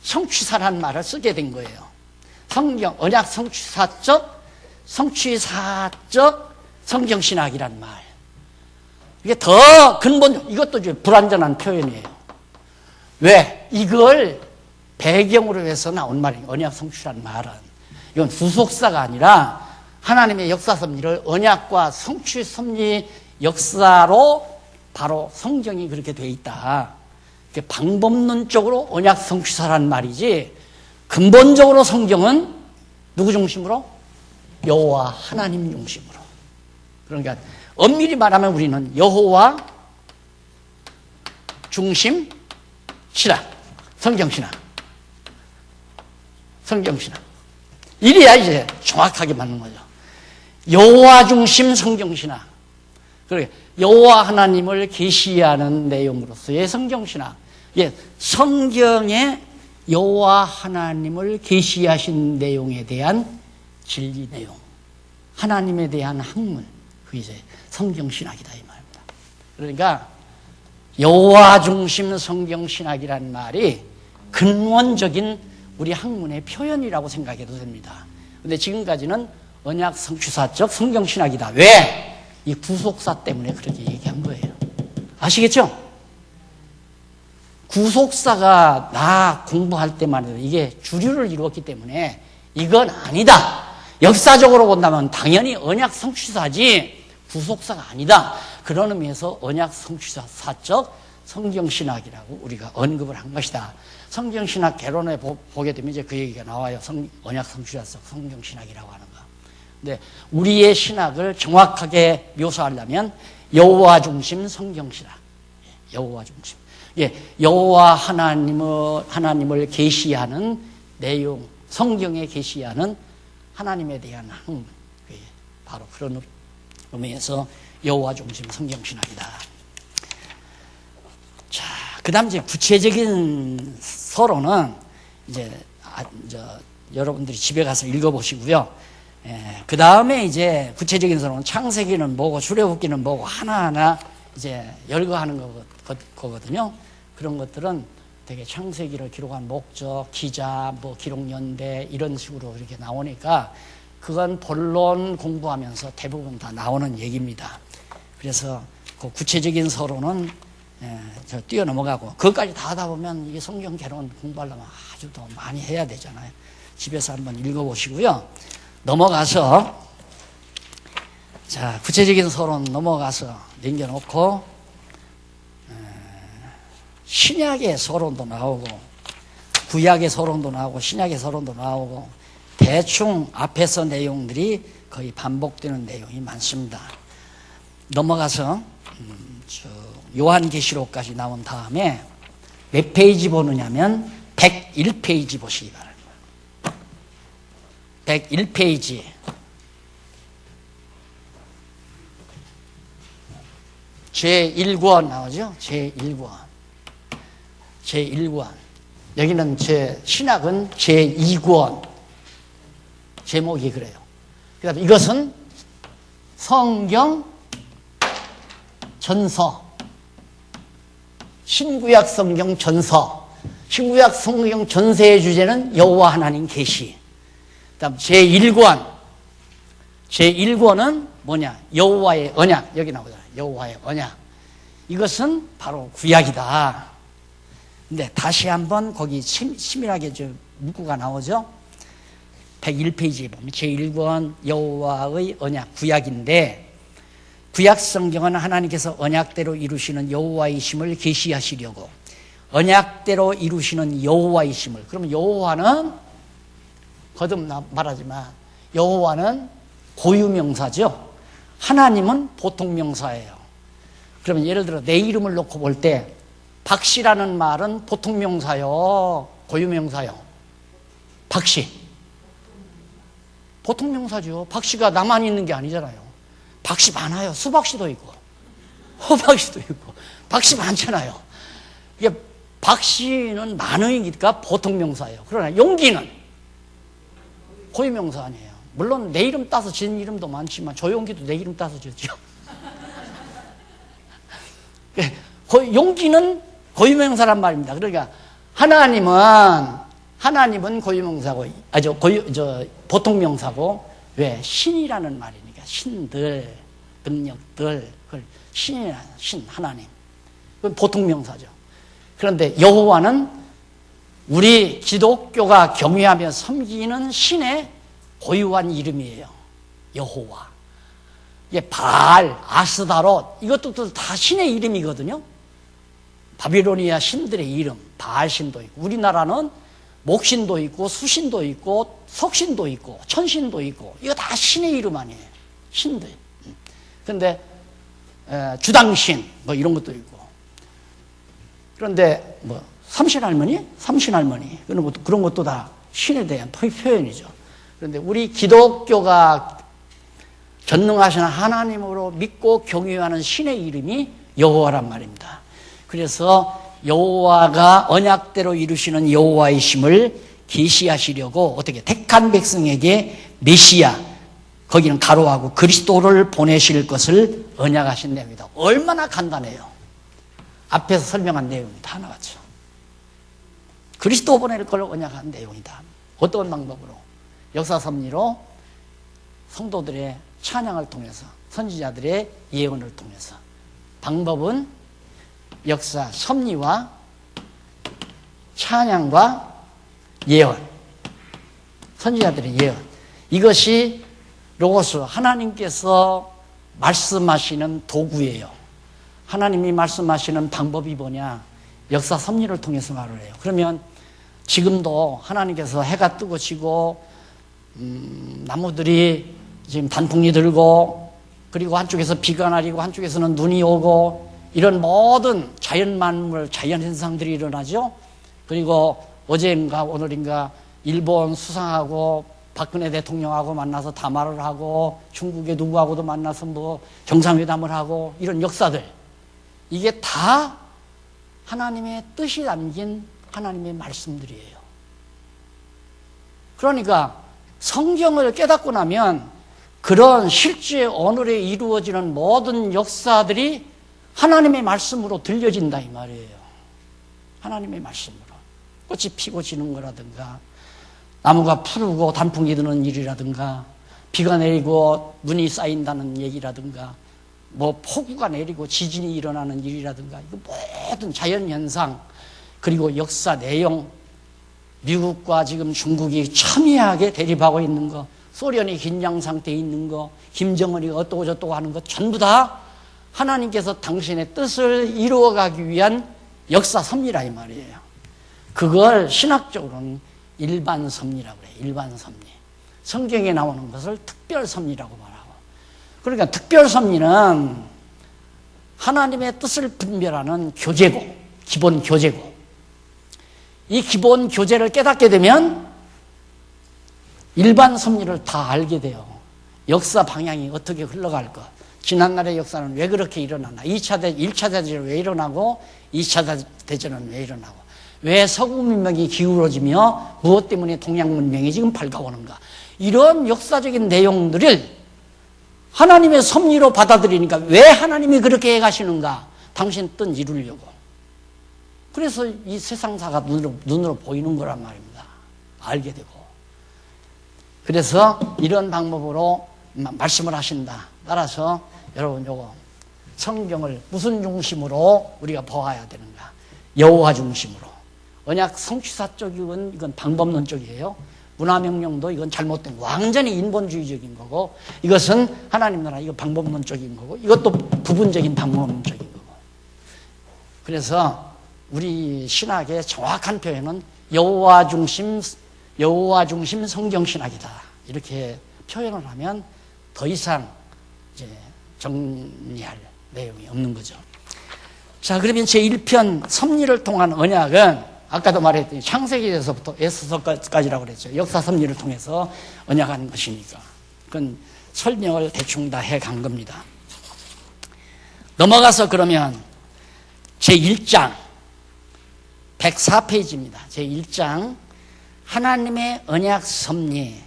성취사라는 말을 쓰게 된 거예요. 언약 성취사적 성경신학이란 말. 이게 더 이것도 이제 불완전한 표현이에요. 왜? 이걸 배경으로 해서 나온 말이에요. 언약 성취라는 말은. 이건 구속사가 아니라 하나님의 역사 섭리를 언약과 성취 섭리 역사로 바로 성경이 그렇게 돼 있다. 방법론적으로 언약 성취사라는 말이지 근본적으로 성경은 누구 중심으로? 여호와 하나님 중심으로. 그러니까 엄밀히 말하면 우리는 여호와 중심 신학, 성경신학. 이래야 이제 정확하게 맞는 거죠. 여호와 중심 성경신학. 그러니까 여호와 하나님을 계시하는 내용으로서의 성경신학. 성경에 여호와 하나님을 계시하신 내용에 대한 진리 내용, 하나님에 대한 학문, 그게 이제 성경신학이다 이 말입니다. 그러니까 여호와 중심 성경신학이라는 말이 근원적인 우리 학문의 표현이라고 생각해도 됩니다. 그런데 지금까지는 언약 성취사적 성경신학이다. 왜? 이 구속사 때문에 그렇게 얘기한 거예요. 아시겠죠? 구속사가 나 공부할 때만 해도 이게 주류를 이루었기 때문에 이건 아니다. 역사적으로 본다면 당연히 언약 성취사지 구속사가 아니다. 그런 의미에서 언약 성취사적 성경신학이라고 우리가 언급을 한 것이다. 성경신학 개론에 보게 되면 이제 그 얘기가 나와요. 언약 성취사적 성경신학이라고 하는 거. 근데 우리의 신학을 정확하게 묘사하려면 여호와 중심 성경신학. 여호와 중심. 여호와 하나님을 계시하는 내용, 성경에 계시하는 하나님에 대한 학문. 바로 그런 의미에서 여호와 중심 성경신학이다. 자, 그다음 이제 구체적인 서론은 이제 여러분들이 집에 가서 읽어보시고요. 그 다음에 이제 구체적인 서론은 창세기는 뭐고 출애굽기는 뭐고 하나하나 이제 열거하는 거거든요. 그런 것들은 되게 창세기를 기록한 목적, 기자, 기록 연대 이런 식으로 이렇게 나오니까 그건 본론 공부하면서 대부분 다 나오는 얘기입니다. 그래서 그 구체적인 서론은 저 뛰어넘어가고, 그것까지 다 하다 보면 이게 성경 개론 공부하려면 아주 더 많이 해야 되잖아요. 집에서 한번 읽어보시고요. 넘어가서, 자, 구체적인 서론 넘어가서 남겨놓고, 신약의 서론도 나오고, 구약의 서론도 나오고, 신약의 서론도 나오고, 대충 앞에서 내용들이 거의 반복되는 내용이 많습니다. 넘어가서, 요한계시록까지 나온 다음에 몇 페이지 보느냐면 101페이지 보시기 바랍니다. 101페이지. 제1권 나오죠? 제1권. 제1권. 여기는 신학은 제2권. 제목이 그래요. 그 다음에 이것은 성경 전서. 신구약 성경 전서. 신구약 성경 전서의 주제는 여호와 하나님 계시. 그다음 제1권. 제1권은 뭐냐? 여호와의 언약. 여기 나오잖아요. 여호와의 언약. 이것은 바로 구약이다. 근데 다시 한번 거기 치밀하게 문구가 나오죠. 101페이지에 보면 제1권 여호와의 언약 구약인데, 구약 성경은 하나님께서 언약대로 이루시는 여호와이심을 계시하시려고, 언약대로 이루시는 여호와이심을. 그러면 여호와는 거듭 말하지만 여호와는 고유명사죠. 하나님은 보통명사예요. 그러면 예를 들어 내 이름을 놓고 볼 때 박씨라는 말은 보통명사요, 고유명사요? 박씨. 보통명사죠. 박씨가 나만 있는 게 아니잖아요. 박씨 많아요. 수박씨도 있고 호박씨도 있고 박씨 많잖아요. 이게 박씨는 많으니까 보통명사예요. 그러나 용기는 고유명사 아니에요. 물론 내 이름 따서 지은 이름도 많지만 조용기도 내 이름 따서 지었죠. 용기는 고유명사란 말입니다. 그러니까 하나님은 고유명사고, 보통명사고, 왜? 신이라는 말이니까. 신들, 능력들, 그걸 신, 하나님. 그건 보통명사죠. 그런데 여호와는 우리 기독교가 경외하며 섬기는 신의 고유한 이름이에요. 여호와. 이게 바알, 아스다롯, 이것도 다 신의 이름이거든요. 바빌로니아 신들의 이름, 바알신도 있고, 우리나라는 목신도 있고, 수신도 있고, 석신도 있고, 천신도 있고, 이거 다 신의 이름 아니에요. 신들. 그런데 주당신 뭐 이런 것도 있고. 그런데 뭐 삼신할머니 그런 것도 다 신에 대한 표현이죠. 그런데 우리 기독교가 전능하신 하나님으로 믿고 경외하는 신의 이름이 여호와란 말입니다. 그래서 여호와가 언약대로 이루시는 여호와이심을 계시하시려고 어떻게 택한 백성에게 메시아, 거기는 가로하고 그리스도를 보내실 것을 언약하신 내용이다. 얼마나 간단해요. 앞에서 설명한 내용이 다 나왔죠. 그리스도 보낼 걸 언약한 내용이다. 어떤 방법으로? 역사 섭리로, 성도들의 찬양을 통해서, 선지자들의 예언을 통해서. 방법은 역사 섭리와 찬양과 예언, 선지자들의 예언. 이것이 로고스, 하나님께서 말씀하시는 도구예요. 하나님이 말씀하시는 방법이 뭐냐? 역사 섭리를 통해서 말을 해요. 그러면 지금도 하나님께서 해가 뜨고 지고 나무들이 지금 단풍이 들고, 그리고 한쪽에서 비가 내리고 한쪽에서는 눈이 오고, 이런 모든 자연 만물, 자연 현상들이 일어나죠. 그리고 어제인가 오늘인가 일본 수상하고 박근혜 대통령하고 만나서 담화를 하고, 중국의 누구하고도 만나서 뭐 정상회담을 하고, 이런 역사들, 이게 다 하나님의 뜻이 담긴 하나님의 말씀들이에요. 그러니까 성경을 깨닫고 나면 그런 실제 오늘에 이루어지는 모든 역사들이 하나님의 말씀으로 들려진다 이 말이에요. 하나님의 말씀으로. 꽃이 피고 지는 거라든가, 나무가 푸르고 단풍이 드는 일이라든가, 비가 내리고 눈이 쌓인다는 얘기라든가, 뭐 폭우가 내리고 지진이 일어나는 일이라든가 이거 모든 자연현상 그리고 역사 내용 미국과 지금 중국이 첨예하게 대립하고 있는 거 소련이 긴장 상태에 있는 거 김정은이 어떠고 저떠고 하는 것 전부 다 하나님께서 당신의 뜻을 이루어가기 위한 역사 섭리라 이 말이에요. 그걸 신학적으로는 일반 섭리라고 그래요. 일반 섭리. 성경에 나오는 것을 특별 섭리라고 말하고. 그러니까 특별 섭리는 하나님의 뜻을 분별하는 교재고, 기본 교재고. 이 기본 교재를 깨닫게 되면 일반 섭리를 다 알게 돼요. 역사 방향이 어떻게 흘러갈 것. 지난날의 역사는 왜 그렇게 일어나나. 1차 대전은 왜 일어나고 2차 대전은 왜 일어나고. 왜 서구 문명이 기울어지며 무엇 때문에 동양 문명이 지금 밝아오는가. 이런 역사적인 내용들을 하나님의 섭리로 받아들이니까 왜 하나님이 그렇게 해가시는가. 당신 뜻 이루려고. 그래서 이 세상사가 눈으로 보이는 거란 말입니다. 알게 되고. 그래서 이런 방법으로 말씀을 하신다. 따라서 여러분 요거 성경을 무슨 중심으로 우리가 보아야 되는가. 여호와 중심으로. 언약 성취사적인 이건 방법론적이에요. 문화명령도 이건 잘못된 완전히 인본주의적인 거고 이것은 하나님 나라 이거 방법론적인 거고 이것도 부분적인 방법론적인 거고. 그래서 우리 신학의 정확한 표현은 여호와 중심 성경 신학이다. 이렇게 표현을 하면 더 이상 이제 정리할 내용이 없는 거죠. 자, 그러면 제1편 섭리를 통한 언약은 아까도 말했더니 창세기에서부터 에스더까지라고 그랬죠. 역사 섭리를 통해서 언약한 것이니까. 그건 설명을 대충 다 해간 겁니다. 넘어가서 그러면 제1장 104페이지입니다. 제1장 하나님의 언약 섭리.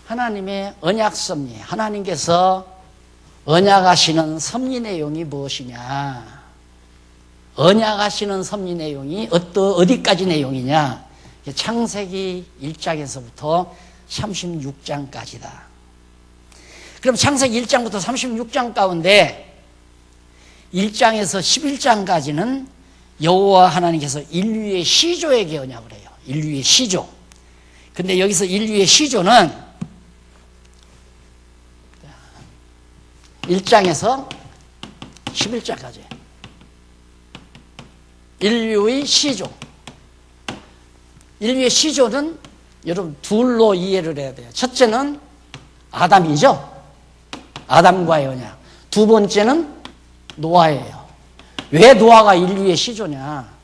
하나님의 언약 섭리. 하나님께서 언약하시는 섭리 내용이 무엇이냐. 언약하시는 섭리 내용이 어디까지 내용이냐. 창세기 1장에서부터 36장까지다. 그럼 창세기 1장부터 36장 가운데 1장에서 11장까지는 여호와 하나님께서 인류의 시조에게 언약을 해요. 인류의 시조. 근데 여기서 인류의 시조는 1장에서 11장까지 인류의 시조. 인류의 시조는 여러분 둘로 이해를 해야 돼요. 첫째는 아담이죠. 아담과의 언약. 두 번째는 노아예요. 왜 노아가 인류의 시조냐.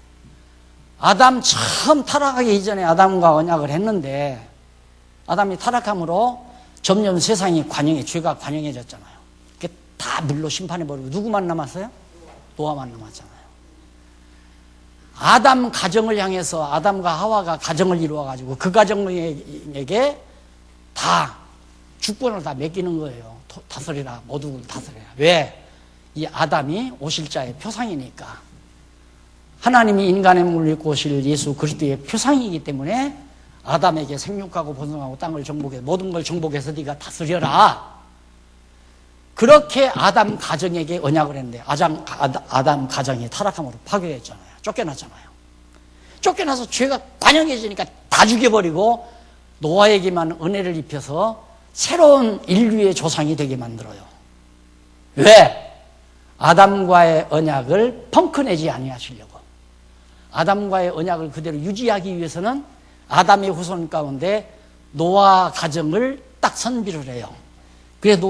아담 처음 타락하기 이전에 아담과 언약을 했는데 아담이 타락함으로 점점 세상이 죄가 관영해졌잖아요. 그게 다 물로 심판해버리고 누구만 남았어요? 노아만 남았잖아요. 아담 가정을 향해서 아담과 하와가 가정을 이루어가지고 그 가정에게 다 주권을 다 맡기는 거예요. 다스리라, 모두를 다스리라. 왜? 이 아담이 오실 자의 표상이니까. 하나님이 인간의 몸을 입고 오실 예수 그리스도의 표상이기 때문에 아담에게 생육하고 번성하고 땅을 정복해서 모든 걸 정복해서 네가 다스려라. 그렇게 아담 가정에게 언약을 했는데 아담 가정이 타락함으로 파괴했잖아요. 쫓겨났잖아요. 쫓겨나서 죄가 관영해지니까 다 죽여버리고 노아에게만 은혜를 입혀서 새로운 인류의 조상이 되게 만들어요. 왜? 아담과의 언약을 펑크내지 아니하시려고. 아담과의 언약을 그대로 유지하기 위해서는 아담의 후손 가운데 노아 가정을 딱 선비를 해요. 그래서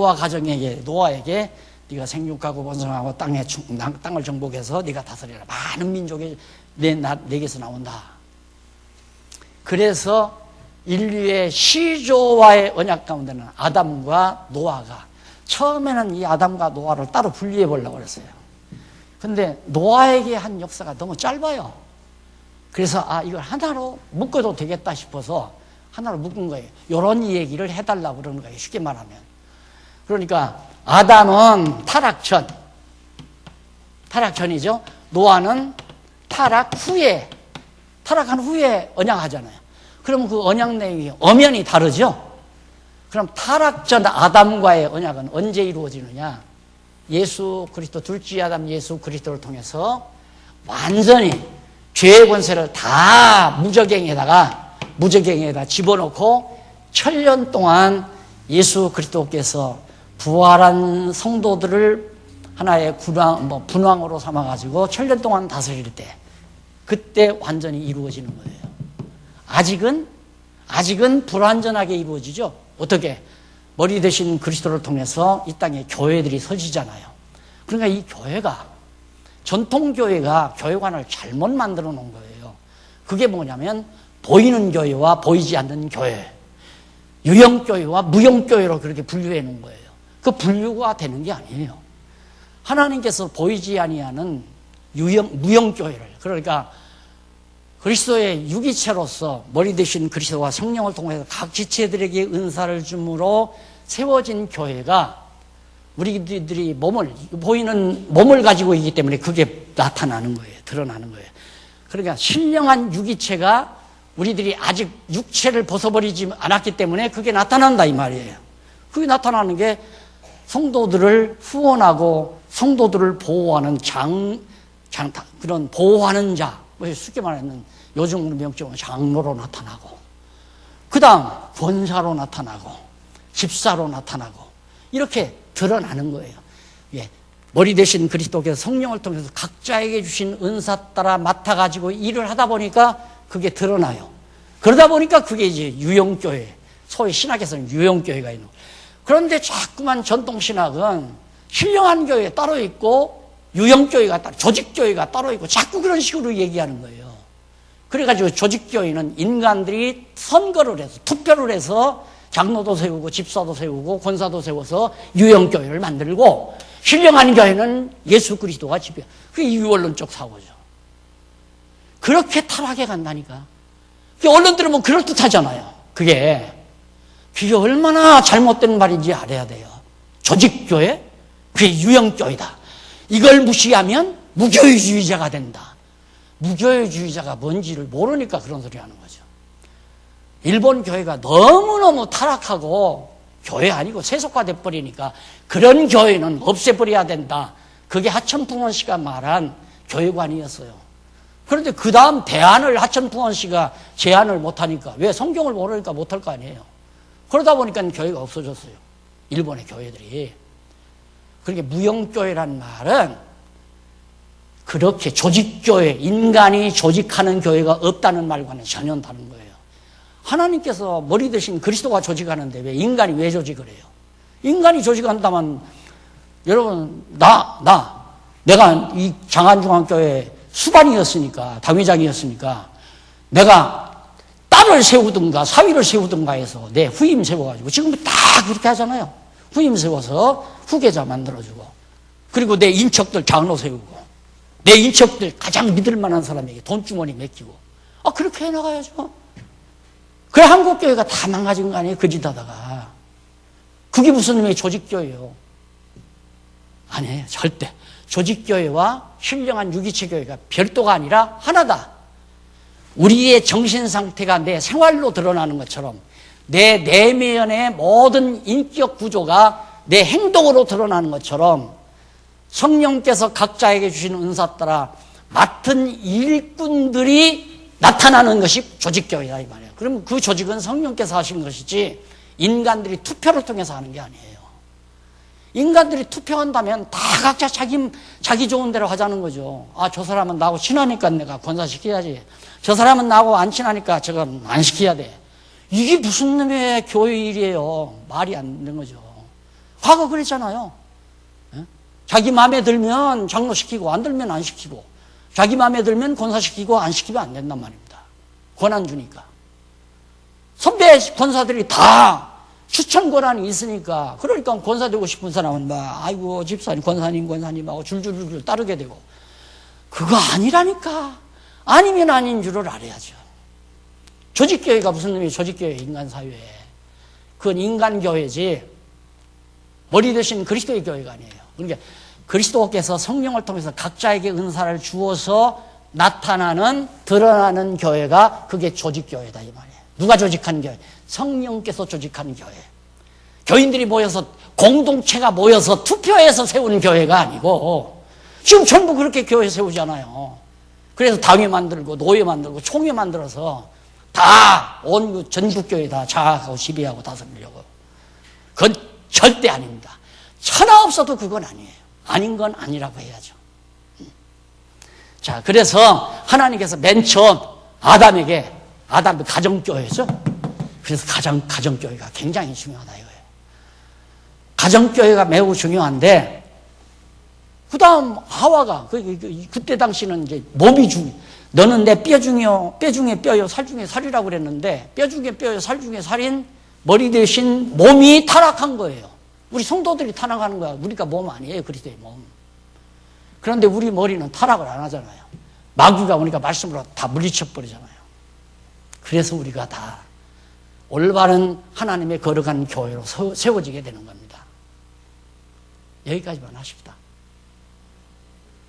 노아에게 네가 생육하고 번성하고 땅을 정복해서 네가 다스려라. 많은 민족이 내게서 나온다. 그래서 인류의 시조와의 언약 가운데는 아담과 노아가 처음에는 이 아담과 노아를 따로 분리해 보려고 그랬어요. 근데 노아에게 한 역사가 너무 짧아요. 그래서 이걸 하나로 묶어도 되겠다 싶어서 하나로 묶은 거예요. 이런 얘기를 해달라고 그러는 거예요. 쉽게 말하면. 그러니까 아담은 타락전이죠. 노아는 타락한 후에 언약하잖아요. 그러면 그 언약 내용이 엄연히 다르죠. 그럼 타락 전 아담과의 언약은 언제 이루어지느냐? 예수 그리스도 둘째 아담 예수 그리스도를 통해서 완전히 죄의 권세를 다 무저갱에다 집어넣고 1000년 동안 예수 그리스도께서 부활한 성도들을 하나의 분왕으로 삼아가지고 1000년 동안 다스릴 때, 그때 완전히 이루어지는 거예요. 아직은 불완전하게 이루어지죠. 어떻게? 머리 대신 그리스도를 통해서 이 땅에 교회들이 서지잖아요. 그러니까 이 교회가, 전통교회가 교회관을 잘못 만들어 놓은 거예요. 그게 뭐냐면 보이는 교회와 보이지 않는 교회, 유형교회와 무형교회로 그렇게 분류해 놓은 거예요. 그 분류가 되는 게 아니에요. 하나님께서 보이지 아니하는 무형교회를, 그러니까 그리스도의 유기체로서 머리 대신 그리스도와 성령을 통해서 각 지체들에게 은사를 줌으로 세워진 교회가 우리들이 보이는 몸을 가지고 있기 때문에 그게 나타나는 거예요. 드러나는 거예요. 그러니까 신령한 유기체가 우리들이 아직 육체를 벗어버리지 않았기 때문에 그게 나타난다 이 말이에요. 그게 나타나는 게 성도들을 후원하고 성도들을 보호하는 그런 보호하는 자, 쉽게 말하면 요즘 명칭은 장로로 나타나고, 그 다음 권사로 나타나고, 집사로 나타나고, 이렇게 드러나는 거예요. 예. 머리 대신 그리스도께서 성령을 통해서 각자에게 주신 은사 따라 맡아가지고 일을 하다 보니까 그게 드러나요. 그러다 보니까 그게 이제 유형교회, 소위 신학에서는 유형교회가 있는 거예요. 그런데 자꾸만 전통신학은 신령한 교회 따로 있고 유형교회가 따로, 조직교회가 따로 있고 자꾸 그런 식으로 얘기하는 거예요. 그래가지고 조직교회는 인간들이 선거를 해서, 투표를 해서 장로도 세우고 집사도 세우고 권사도 세워서 유형교회를 만들고, 신령한 교회는 예수 그리스도가 지배. 그게 유언론적 사고죠. 그렇게 타락해 간다니까. 언론들은 뭐 그럴듯하잖아요. 그게 얼마나 잘못된 말인지 알아야 돼요. 조직교회? 그게 유형교회다. 이걸 무시하면 무교회주의자가 된다. 무교회주의자가 뭔지를 모르니까 그런 소리 하는 거죠. 일본 교회가 너무너무 타락하고 교회 아니고 세속화돼 버리니까 그런 교회는 없애버려야 된다. 그게 하천풍원 씨가 말한 교회관이었어요. 그런데 그 다음 대안을 하천풍원 씨가 제안을 못하니까, 왜? 성경을 모르니까 못할 거 아니에요. 그러다 보니까 교회가 없어졌어요. 일본의 교회들이. 그러니까 무형교회란 말은 그렇게 조직교회, 인간이 조직하는 교회가 없다는 말과는 전혀 다른 거예요. 하나님께서 머리 대신 그리스도가 조직하는데 인간이 왜 조직을 해요? 인간이 조직한다면, 여러분, 내가 이 장안중앙교회 수반이었으니까, 당회장이었으니까, 내가 딸을 세우든가 사위를 세우든가 해서 내 후임 세워가지고, 지금 다 그렇게 하잖아요. 후임 세워서 후계자 만들어주고, 그리고 내 인척들 장로 세우고, 내 인척들 가장 믿을 만한 사람에게 돈주머니 맡기고, 그렇게 해나가야죠. 그래, 한국교회가 다 망가진 거 아니에요? 그 짓 하다가. 그게 무슨 의미의 조직교회예요? 아니에요, 절대. 조직교회와 신령한 유기체 교회가 별도가 아니라 하나다. 우리의 정신 상태가 내 생활로 드러나는 것처럼 내 내면의 모든 인격 구조가 내 행동으로 드러나는 것처럼 성령께서 각자에게 주신 은사 따라 맡은 일꾼들이 나타나는 것이 조직교회다 이 말이에요. 그럼 그 조직은 성령께서 하신 것이지 인간들이 투표를 통해서 하는 게 아니에요. 인간들이 투표한다면 다 각자 자기 좋은 대로 하자는 거죠. 저 사람은 나하고 친하니까 내가 권사시켜야지. 저 사람은 나하고 안 친하니까 저건 안 시켜야 돼. 이게 무슨 놈의 교회 일이에요. 말이 안 되는 거죠. 과거 그랬잖아요. 자기 마음에 들면 장로시키고 안 들면 안 시키고, 자기 마음에 들면 권사시키고 안 시키면 안 된단 말입니다. 권한 주니까. 선배 권사들이 다 추천 권한이 있으니까, 그러니까 권사 되고 싶은 사람은 아이고 집사님 권사님하고 줄줄줄 따르게 되고, 그거 아니라니까. 아니면 아닌 줄을 알아야죠. 조직교회가 무슨 의미예요? 조직교회, 인간사회. 그건 인간교회지 머리 대신 그리스도의 교회가 아니에요. 그러니까 그리스도께서 성령을 통해서 각자에게 은사를 주어서 나타나는, 드러나는 교회가 그게 조직교회다 이 말이에요. 누가 조직한 교회? 성령께서 조직한 교회. 교인들이 모여서 공동체가 모여서 투표해서 세운 교회가 아니고 지금 전부 그렇게 교회 세우잖아요. 그래서 당회 만들고 노회 만들고 총회 만들어서 다 온 전국교회 다 장악하고 지배하고 다스리려고. 그건 절대 아닙니다. 천하 없어도 그건 아니에요. 아닌 건 아니라고 해야죠. 자, 그래서 하나님께서 맨 처음 아담의 가정교회죠. 그래서 가정교회가 굉장히 중요하다 이거예요. 가정교회가 매우 중요한데, 그 다음 하와가, 그때 당시는 이제 몸이 너는 내 뼈 중에 뼈요, 살 중에 살이라고 그랬는데, 뼈 중에 뼈요, 살 중에 살인 머리 대신 몸이 타락한 거예요. 우리 성도들이 타락하는 거야. 우리가 몸 아니에요, 그리스도의 몸. 그런데 우리 머리는 타락을 안 하잖아요. 마귀가 오니까 말씀으로 다 물리쳐 버리잖아요. 그래서 우리가 다 올바른 하나님의 거룩한 교회로 세워지게 되는 겁니다. 여기까지만 하십시다.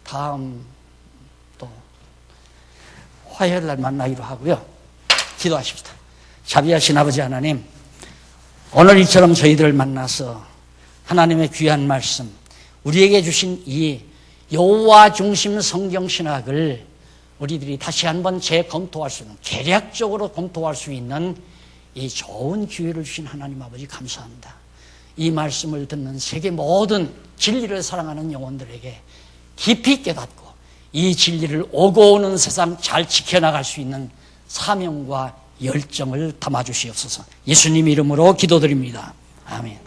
다음 또 화요일 날 만나기로 하고요. 기도하십시다. 자비하신 아버지 하나님, 오늘 이처럼 저희들을 만나서 하나님의 귀한 말씀, 우리에게 주신 이 여호와 중심 성경 신학을 우리들이 다시 한번 재검토할 수 있는, 계략적으로 검토할 수 있는 이 좋은 기회를 주신 하나님 아버지 감사합니다. 이 말씀을 듣는 세계 모든 진리를 사랑하는 영혼들에게 깊이 깨닫고 이 진리를 오고 오는 세상 잘 지켜나갈 수 있는 사명과 열정을 담아주시옵소서. 예수님 이름으로 기도드립니다. 아멘.